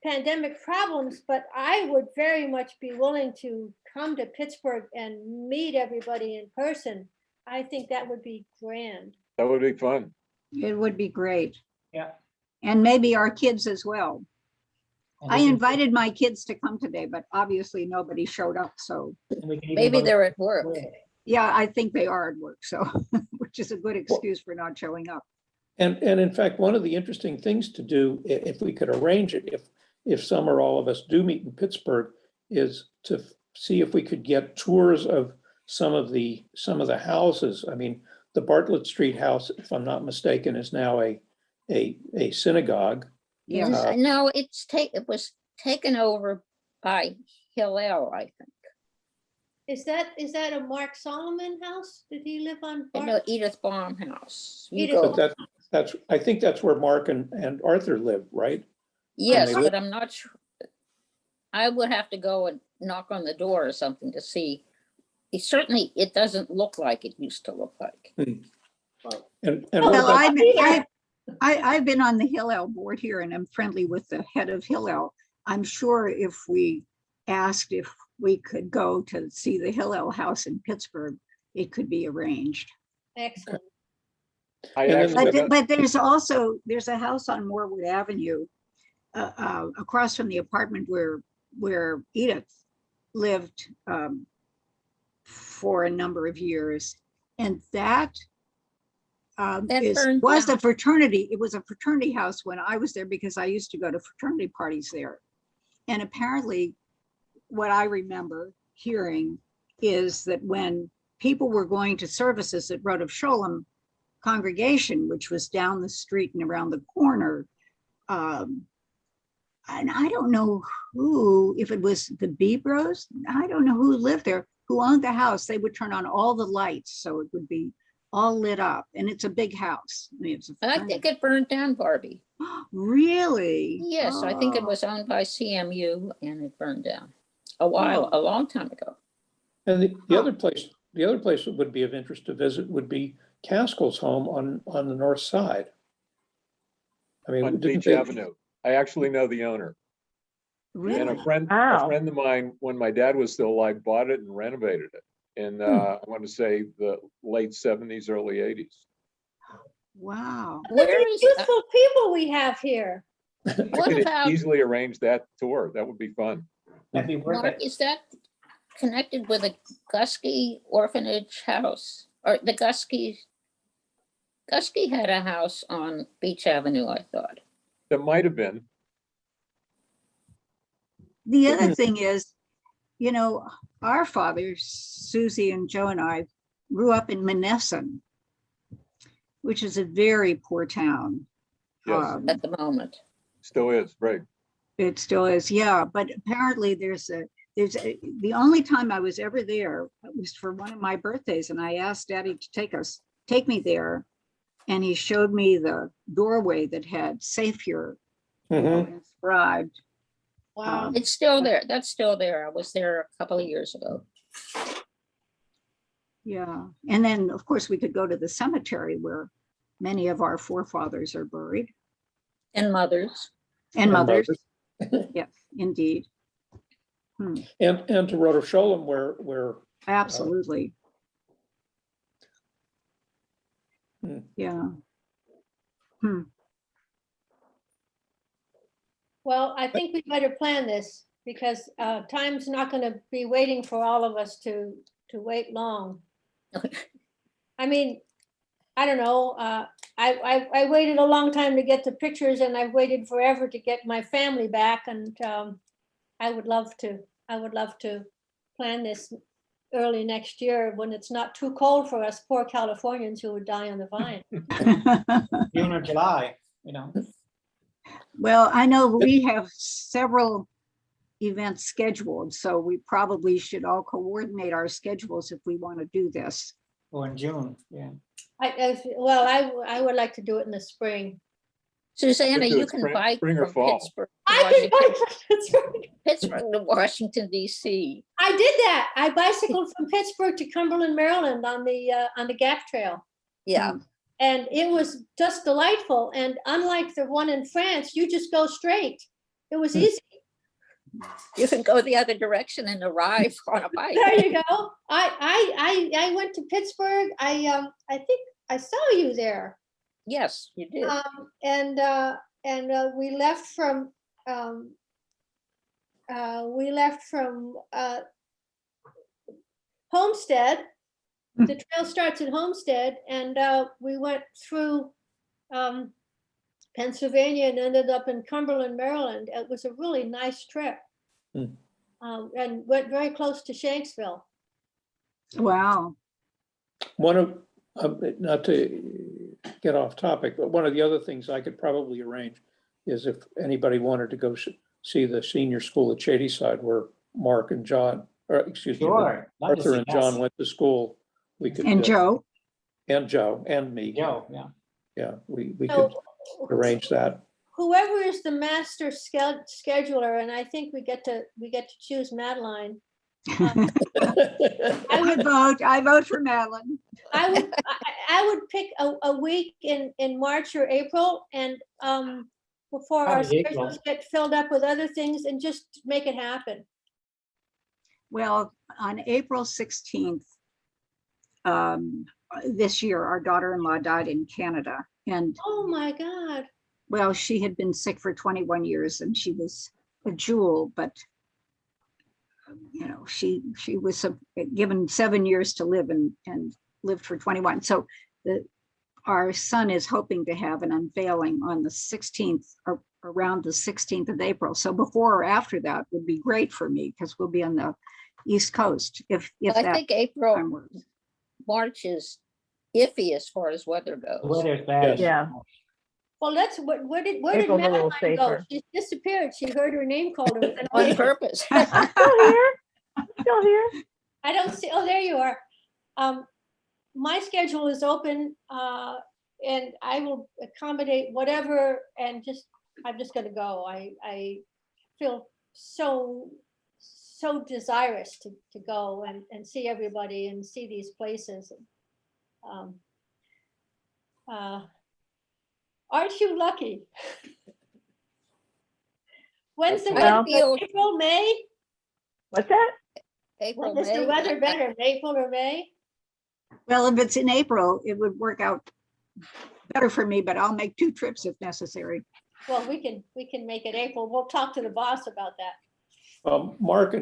pandemic problems, but I would very much be willing to come to Pittsburgh and meet everybody in person. I think that would be grand. That would be fun. It would be great. Yeah. And maybe our kids as well. And I we can- invited my kids to come today, but obviously nobody showed up. So and we can even Maybe go to they're at work. Square. yeah, I think they are at work. So, which is a good excuse for not showing up. And in fact, one of the interesting things to do, if we could arrange it, if some or all of us do meet in Pittsburgh, is to see if we could get tours of some of the houses. I mean, the Bartlett Street house, if I'm not mistaken, is now a synagogue. Yeah. No, it was taken over by Hillel, I think. Is that a Mark Solomon house? Did he live on? I know Bartlett? Edith Baum House. You Edith go. But I think that's where Mark and Arthur lived, right? Yes, they but live- I'm not sure. I would have to go and knock on the door or something to see. It doesn't look like it used to look like. And Oh, what Well, about- I've been on the Hillel board here and I'm friendly with the head of Hillel. I'm sure if we asked if we could go to see the Hillel house in Pittsburgh, it could be arranged. Excellent. I And then- actually, But there's a house on Morewood Avenue across from the apartment where Edith lived for a number of years. And that burned was down. a fraternity. It was a fraternity house when I was there because I used to go to fraternity parties there. And apparently what I remember hearing is that when people were going to services at Rhoda Sholem congregation, which was down the street and around the corner, and I don't know who, if it was the Bebros, I don't know who lived there, who owned the house. They would turn on all the lights so it would be all lit up. And it's a big house. I mean, it's a I think it burned down, Barbie. really? Yes, I think it Oh. was owned by CMU and it burned down a long time ago. And the other place that would be of interest to visit would be Kaskel's home on the north side. I mean, on didn't Beach they- Avenue. I actually know the owner. And Really? a friend Wow. of mine, when my dad was still alive, bought it and renovated it. In, I want to say the late 70s, early 80s. Wow. Look at Where the is, youthful people we have here. I what could about, easily arrange that tour. That would be fun. That'd be worth Mark, it. is that connected with a Gusky orphanage house? Or the Gusky had a house on Beach Avenue, I thought. That might have been. The other thing is, you know, our fathers, Susie and Joe and I, grew up in Menneson, which is a very poor town. Yes. Um, At the moment. Still is, right. It still is, yeah, but apparently the only time I was ever there was for one of my birthdays, and I asked Daddy to take me there. And he showed me the doorway that had Savior Mhm. inscribed. Wow. It's still there. That's still there. I was there a couple of years ago. Yeah, and then, of course, we could go to the cemetery where many of our forefathers are buried, And mothers. and And mothers. mothers. Yes, indeed. And to Rhoda Sholem where Absolutely. Hmm. Yeah. Well, I think we better plan this because time's not going to be waiting for all of us to wait long. I mean, I don't know. I waited a long time to get the pictures, and I've waited forever to get my family back. And I would love to plan this early next year when it's not too cold for us poor Californians who would die on the vine. June or July, you know. Well, I know we have several events scheduled, so we probably should all coordinate our schedules if we want to do this. Or in June, yeah. I would like to do it in the spring. Susanna, do it you can spring- bike spring or from fall. Pittsburgh to I can Washington, bike from Pittsburgh. Pittsburgh to Washington DC. I did that. I bicycled from Pittsburgh to Cumberland, Maryland on the Gap Trail. Yeah, And it was just delightful. And unlike the one in France, you just go straight. It was easy. you can go the other direction and arrive on a bike. There you go. I went to Pittsburgh. I think I saw you there. Yes, you did. And we left from Homestead. The trail starts at Homestead, and we went through Pennsylvania and ended up in Cumberland, Maryland. It was a really nice trip. And went very close to Shanksville. Wow. One of, not to get off topic, but one of the other things I could probably arrange is if anybody wanted to go see the senior school at Shadyside where Mark and John, or excuse me, Sure. Love to Arthur see and that. John went to school. We could. And Joe? And Joe and me. Joe, yeah. Yeah, we could So arrange that. whoever is the master scheduler, and I think we get to choose Madeline. I vote for Madeline. I would pick a week in March or April, and before our Probably April. schedules get filled up with other things, and just make it happen. Well, on April 16th, this year, our daughter-in-law died in Canada. And Oh my God. well, she had been sick for 21 years and she was a jewel, but you know, she was given 7 years to live and lived for 21. So our son is hoping to have an unveiling on the 16th or around the 16th of April. So before or after that would be great for me because we'll be on the East Coast if I that think time April, works. March is iffy as far as weather The goes. weather's bad. Yeah. Well, where did April's a little Madeline go? safer. She disappeared. She heard her name called. It was an On audience. purpose. Still here, still here. I don't see, oh, there you are. My schedule is open, and I will accommodate whatever, and I'm just gonna go. I feel so desirous to go and see everybody and see these places. Aren't you lucky? When's the Well- weather? April, May? What's that? April, When is the May. weather better, April or May? Well, if it's in April, it would work out better for me, but I'll make 2 trips if necessary. Well, we can make it April. We'll talk to the boss about that. Mark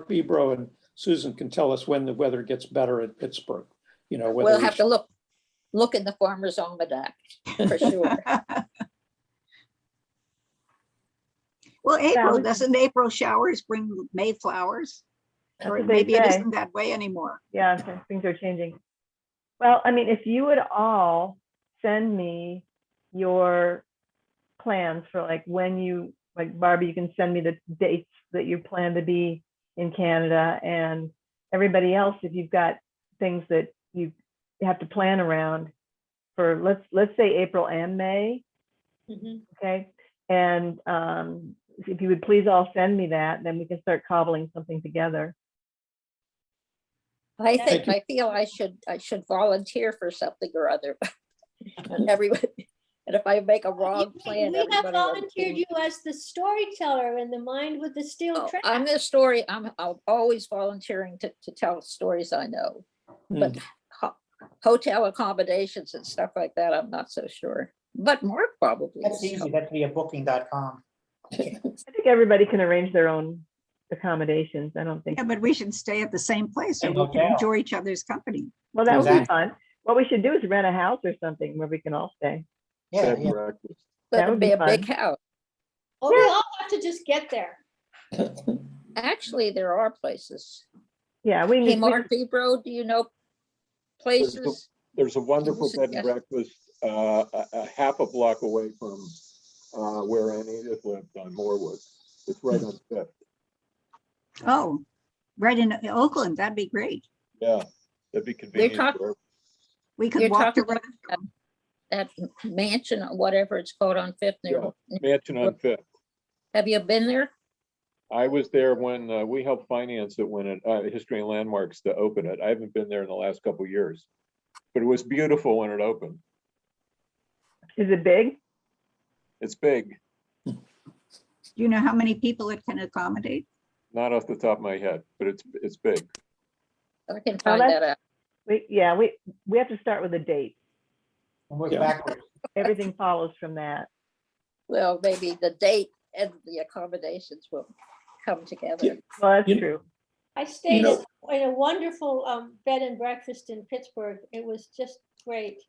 Bebro and Susan can tell us when the weather gets better at Pittsburgh. You know, whether We'll have to look in the farmer's almanac for sure. Well, April, we can- doesn't April showers bring May flowers? That's Or what they maybe it say. isn't that way anymore. Yeah, so things are changing. Well, I mean, if you would all send me your plans for like like Barbie, you can send me the dates that you plan to be in Canada, and everybody else, if you've got things that you have to plan around for, let's say April and May, Mhm. okay? And if you would please all send me that, then we can start cobbling something together. I Thank you. feel I should volunteer for something or other. And everybody, and if I make a wrong plan, We have everybody will volunteered be- you as the storyteller in the Mind with the Steel Oh, Trap. I'm the story, I'm always volunteering to tell stories I know, but hotel accommodations and stuff like that, I'm not so sure. But Mark probably That's is. easy. That'd be a booking.com. I think everybody can arrange their own accommodations. I don't think, Yeah, but we should stay at the same place so Same we can hotel. enjoy each other's company. well, that would be Exactly. fun. What we should do is rent a house or something where we can all stay. Yeah, Bed and yeah. breakfast. That That'd would be be a big fun. house. Oh, we all have to just get there. Actually, there are places. Yeah, we Hey, need, Mark Bebro, do you know places? There's a wonderful Can you bed and suggest- breakfast a half a block away from where Aunt Edith lived on Morewood. It's right on Sept. Oh, right in Oakland, that'd be great. Yeah, that'd be convenient talk- for We could You're walk to, talking about that mansion, or whatever it's called on Fifth. Yeah. mansion on Fifth. Have you been there? I was there when we helped finance it when it History and Landmarks to open it. I haven't been there in the last couple of years, but it was beautiful when it opened. is it big? It's big, do you know how many people it can accommodate? not off the top of my head, but it's big. I can find that's- that out. We have to start with a date. And work Yeah. backwards. Everything follows from that. Well, maybe the date and the accommodations will come together. Well, that's You- true. I stayed know- in a wonderful bed and breakfast in Pittsburgh. It was just great.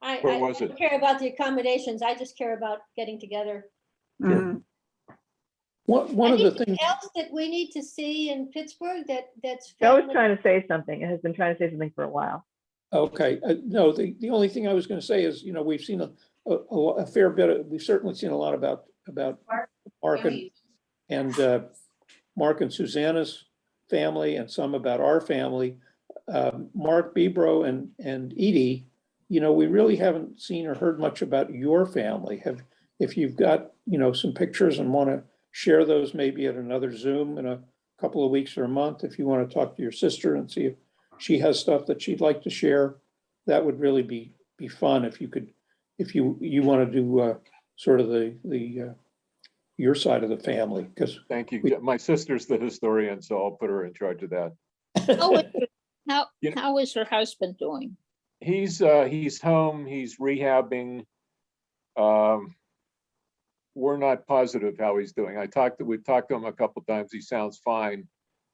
I Where was don't it? care about the accommodations. I just care about getting together. Mhm. One of the Anything things, else that we need to see in Pittsburgh that's Joe was family- trying to say something. It has been trying to say something for a while. okay, no, the only thing I was gonna say is, we've seen a fair bit of, we've certainly seen a lot about Mark and Mark and Susanna's family and some about our family. Mark Bebro and Edie, we really haven't seen or heard much about your family. If you've got, some pictures and want to share those maybe at another Zoom in a couple of weeks or a month, if you want to talk to your sister and see if she has stuff that she'd like to share, that would really be fun if you could, if you want to do sort of the your side of the family, because Thank you. My sister's the historian, so I'll put her in charge of that. You know- How is her husband doing? He's home, he's rehabbing. We're not positive how he's doing. We've talked to him a couple times. He sounds fine,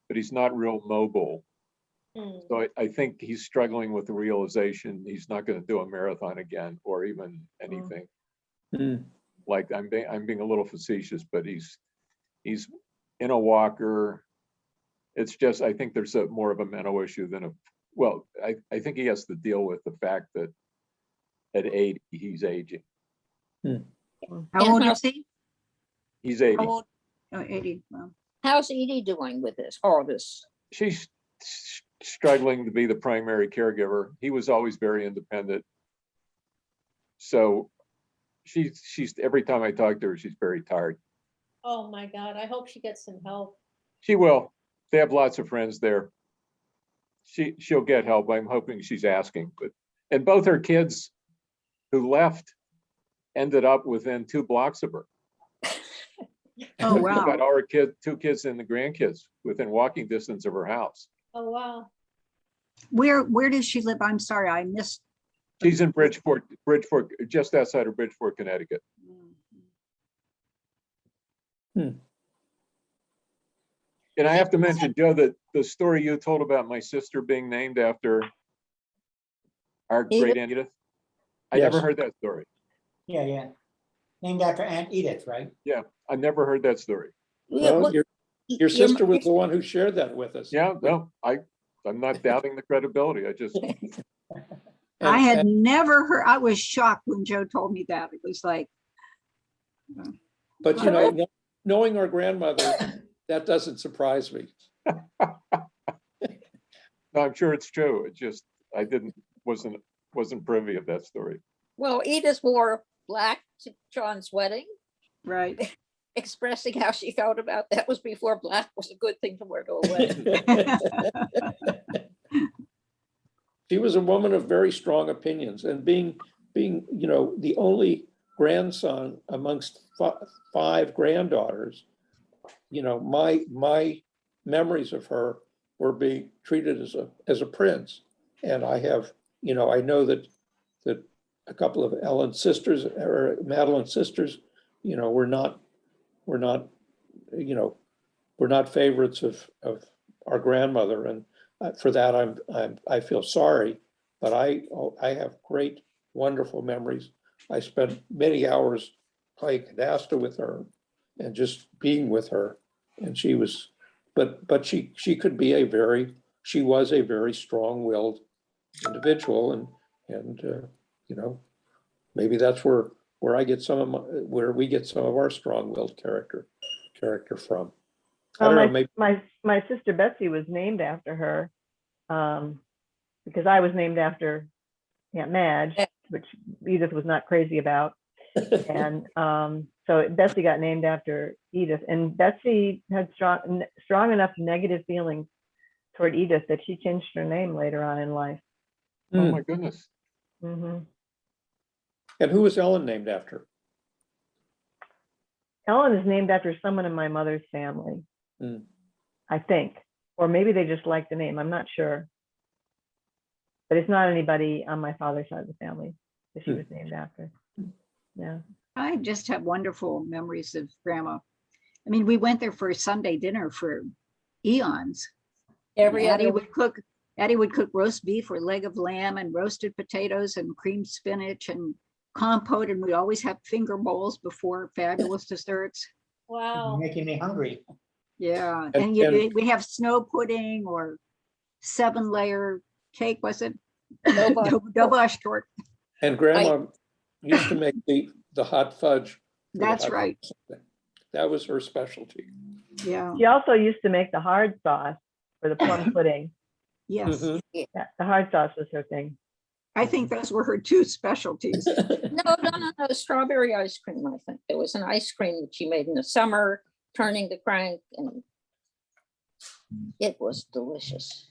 but he's not real mobile. Hmm. So I think he's struggling with the realization he's not going to do a marathon again or even anything. Like I'm being a little facetious, but he's in a walker. It's just, I think there's more of a mental issue than I think he has to deal with the fact that at 80, he's aging. How old is he? He's 80. How old? Oh, 80. Well, How's Edie doing with all this? She's struggling to be the primary caregiver. He was always very independent. So she's every time I talk to her, she's very tired. Oh, my God. I hope she gets some help. She will. They have lots of friends there. She'll get help. I'm hoping she's asking, and both her kids who left ended up within 2 blocks of her. oh, We've wow. got our 2 kids and the grandkids within walking distance of her house. Oh, wow. Where does she live? I'm sorry, I missed. She's in Bridgeport, just outside of Bridgeport, Connecticut. And I have to mention, Joe, that the story you told about my sister being named after our great Aunt Edith, I never Yes. heard that story. Yeah, yeah. Named after Aunt Edith, right? I never heard that story. Well, your sister was the one who shared that with us. Yeah, no, I'm not doubting the credibility. I just, I had And- never heard, I was shocked when Joe told me that. It was like, But knowing our grandmother, that doesn't surprise me. no, I'm sure it's true. It just, I wasn't privy of that story. Well, Edith wore black to John's wedding, right. expressing how she felt about that. Was before black was a good thing to wear to a wedding. She was a woman of very strong opinions, and being the only grandson amongst 5 granddaughters, my memories of her were being treated as a prince. And I have, I know that a couple of Ellen's sisters or Madeline's sisters, we're not, favorites of our grandmother. And for that, I feel sorry, but I have great, wonderful memories. I spent many hours playing canasta with her and just being with her. And she was, but she could be she was a very strong-willed individual, and maybe that's where we get some of our strong-willed character from. I don't know, maybe. My sister Betsy was named after her, because I was named after Aunt Madge, which Edith was not crazy about. And so Betsy got named after Edith, and Betsy had strong enough negative feelings toward Edith that she changed her name later on in life. Oh my goodness. Mm-hmm. And who was Ellen named after? Ellen is named after someone in my mother's family, I think, or maybe they just liked the name. I'm not sure, but it's not anybody on my father's side of the family that she was named after. Yeah. I just have wonderful memories of Grandma. I mean, we went there for a Sunday dinner for eons. Addie would cook roast beef or leg of lamb and roasted potatoes and creamed spinach and compote, and we always have finger bowls before fabulous desserts. Wow. You're making me hungry. Yeah, And we have snow pudding or 7-layer cake, was it? Dobosh tort. And Grandma used to make the hot fudge. That's right. That was her specialty. Yeah. She also used to make the hard sauce for the plum pudding. Yes. Mhm. Yeah, the hard sauce was her thing. I think those were her two specialties. No, strawberry ice cream, I think. There was an ice cream that she made in the summer, turning the crank, and it was delicious.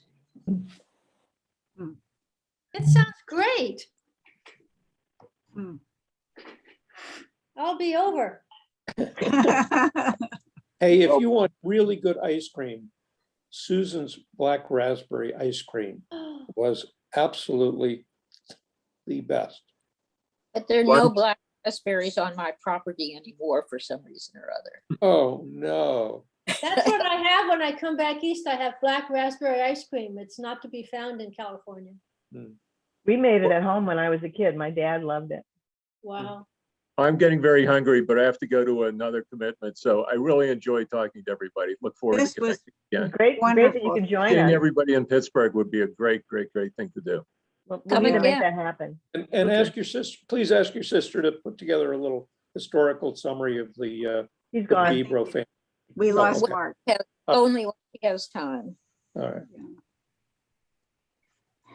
It sounds great. Mm. I'll be over. Hey, if you want really good ice cream, Susan's black raspberry ice cream was absolutely the best. But there are no black raspberries on my property anymore for some reason or other. Oh, no. That's what I have when I come back east. I have black raspberry ice cream. It's not to be found in California. We made it at home when I was a kid. My dad loved it. Wow. I'm getting very hungry, but I have to go to another commitment. So I really enjoyed talking to everybody. Look forward This to was connecting again. Great that you Wonderful. could join Seeing us. everybody in Pittsburgh would be a great thing to do. We'll Come need to make again. that happen. And Okay. ask your sister, please ask your sister to put together a little historical summary of the He's gone. Bebro family. We lost okay. Mark. Only when he has time. All right.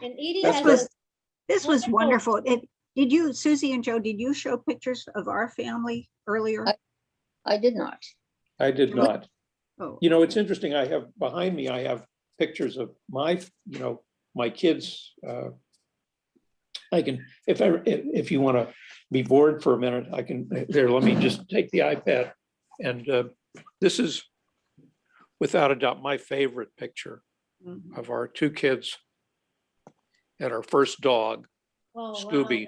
And Edie That's has This was Wonderful. wonderful. Did you, Susie and Joe, did you show pictures of our family earlier? I did not. I did not. Oh, It's interesting. I have behind me, I have pictures of my kids. I can, if you want to be bored for a minute, I can, let me just take the iPad. And this is without a doubt my favorite picture mhm. of our two kids and our first dog, wow. Scooby.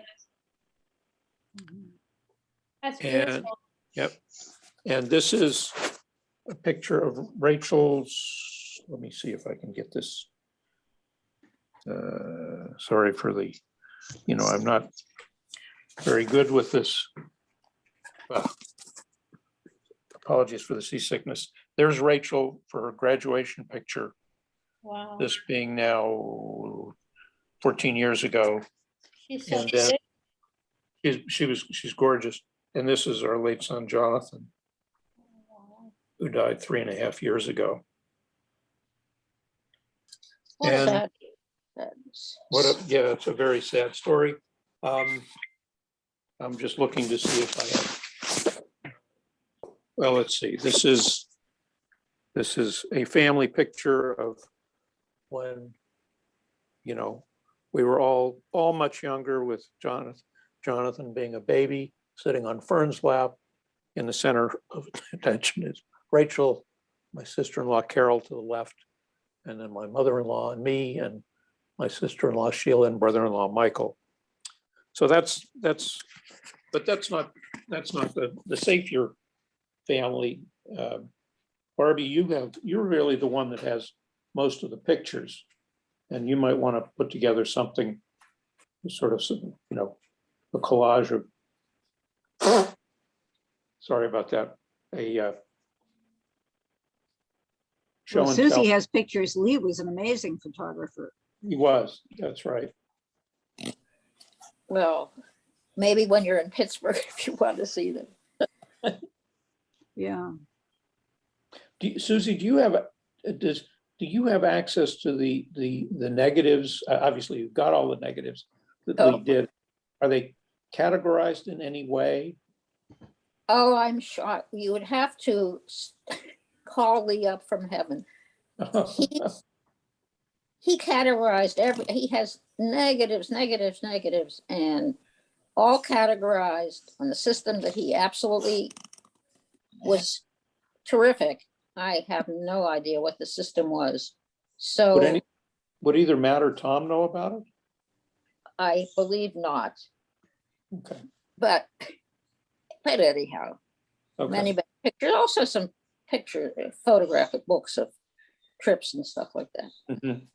That's And beautiful. yep. And this is a picture of Rachel's. Let me see if I can get this. Sorry for the, I'm not very good with this. Apologies for the seasickness. There's Rachel for her graduation picture. Wow. This being now 14 years ago. She's so And then big. she's gorgeous. And this is our late son, Jonathan, who died 3.5 years ago. What And sad. it's a very sad story. I'm just looking to see if I have. Well, let's see. This is a family picture of when, we were all much younger, with Jonathan being a baby, sitting on Fern's lap. In the center of attention is Rachel, my sister-in-law Carol to the left, and then my mother-in-law and me, and my sister-in-law Sheila and brother-in-law Michael. So that's not the Safier family. Barbie, you're really the one that has most of the pictures, and you might want to put together something, sort of, a collage of. Sorry about that. Show Well, and tell. Susie has pictures. Lee was an amazing photographer. He was. That's right. Well, maybe when you're in Pittsburgh, if you want to see them. Yeah. Susie, do you have access to the negatives? Obviously, you've got all the negatives that Lee did. Are they categorized in any way? Oh, I'm sure you would have to call Lee up from heaven. He categorized he has negatives, and all categorized on the system that he absolutely was terrific. I have no idea what the system was. So would either Matt or Tom know about it? I believe not. Okay. But anyhow, Okay. many pictures, also some photographic books of trips and stuff like that. Mhm.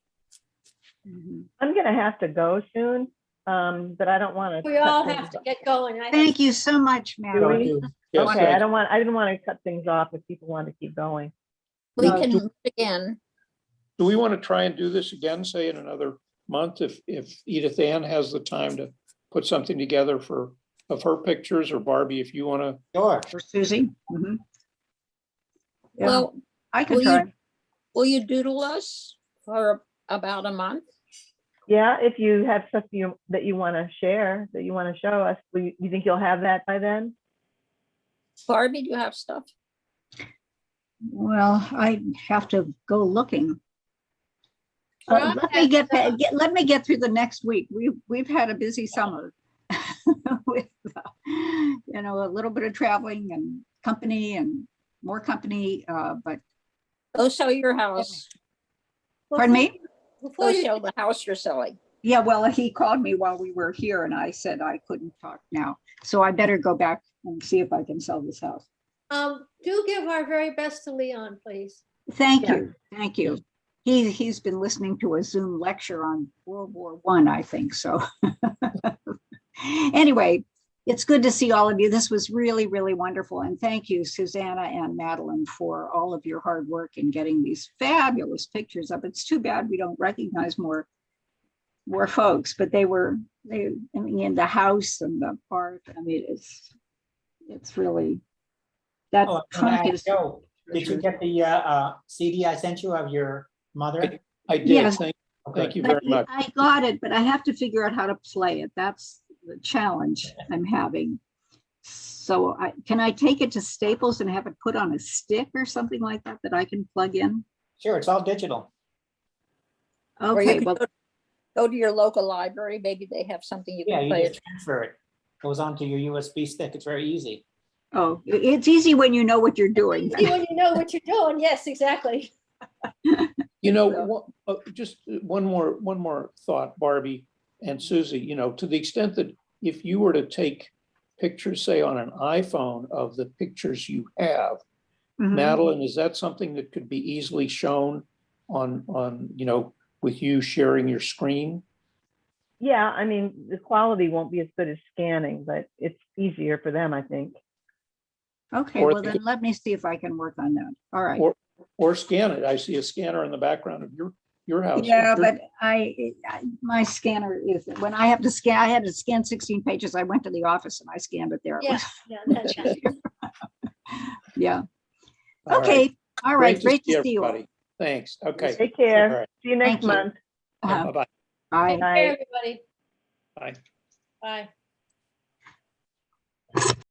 I'm gonna have to go soon, but I don't want to. We all have to get going. Thank you so much, Do Madeline. we? Yes, Okay, thanks. I didn't want to cut things off if people want to keep going. We No, can meet again. Do we want to try and do this again, say in another month, if Edith Ann has the time to put something together of her pictures, or Barbie, if you want to? Sure. For Susie. Mhm. Yeah, Well, I will could try. will you doodle us for about a month? Yeah, if you have stuff that you want to share, that you want to show us, you think you'll have that by then? Barbie, do you have stuff? Well, I have to go looking. Well, Let me get through the next week. We've had a busy summer with, a little bit of traveling and company and more company, but Go show your house. pardon me? Go show the house you're selling. Yeah, well, he called me while we were here and I said I couldn't talk now. So I better go back and see if I can sell this house. Do give our very best to Leon, please. Thank you. Thank you. He's been listening to a Zoom lecture on World War I think so. Anyway, it's good to see all of you. This was really, really wonderful. And thank you, Susanna and Madeline, for all of your hard work in getting these fabulous pictures up. It's too bad we don't recognize more folks, but they in the house and the art. I mean, it's really that trunk is. Joe, did you get the CD I sent you of your mother? I did. Yes. Thank you very much. I got it, but I have to figure out how to play it. That's the challenge I'm having. So can I take it to Staples and have it put on a stick or something like that I can plug in? Sure, it's all digital. Or you Okay, can well, go to your local library. Maybe they have something you Yeah, can you play. just transfer it. Goes onto your USB stick. It's very easy. oh, it's easy when you know what you're doing. Easy when you know what you're doing. Yes, exactly. Just one more thought, Barbie and Susie, to the extent that if you were to take pictures, say on an iPhone of the pictures you have, Mhm. Madeline, is that something that could be easily shown on with you sharing your screen? Yeah, I mean, the quality won't be as good as scanning, but it's easier for them, I think. Okay, Or well they then let me see if I can work on that. All right. Or scan it. I see a scanner in the background of your house. Yeah, but my scanner is, when I had to scan 16 pages. I went to the office and I scanned it there. It Yeah, was- Yeah. All right. Okay. All right. Great see to see you all. everybody. Thanks. Okay. Take care. All right. See you next Thank you. month. Uh-huh. Bye-bye. Bye. Take care, everybody. Bye. Bye.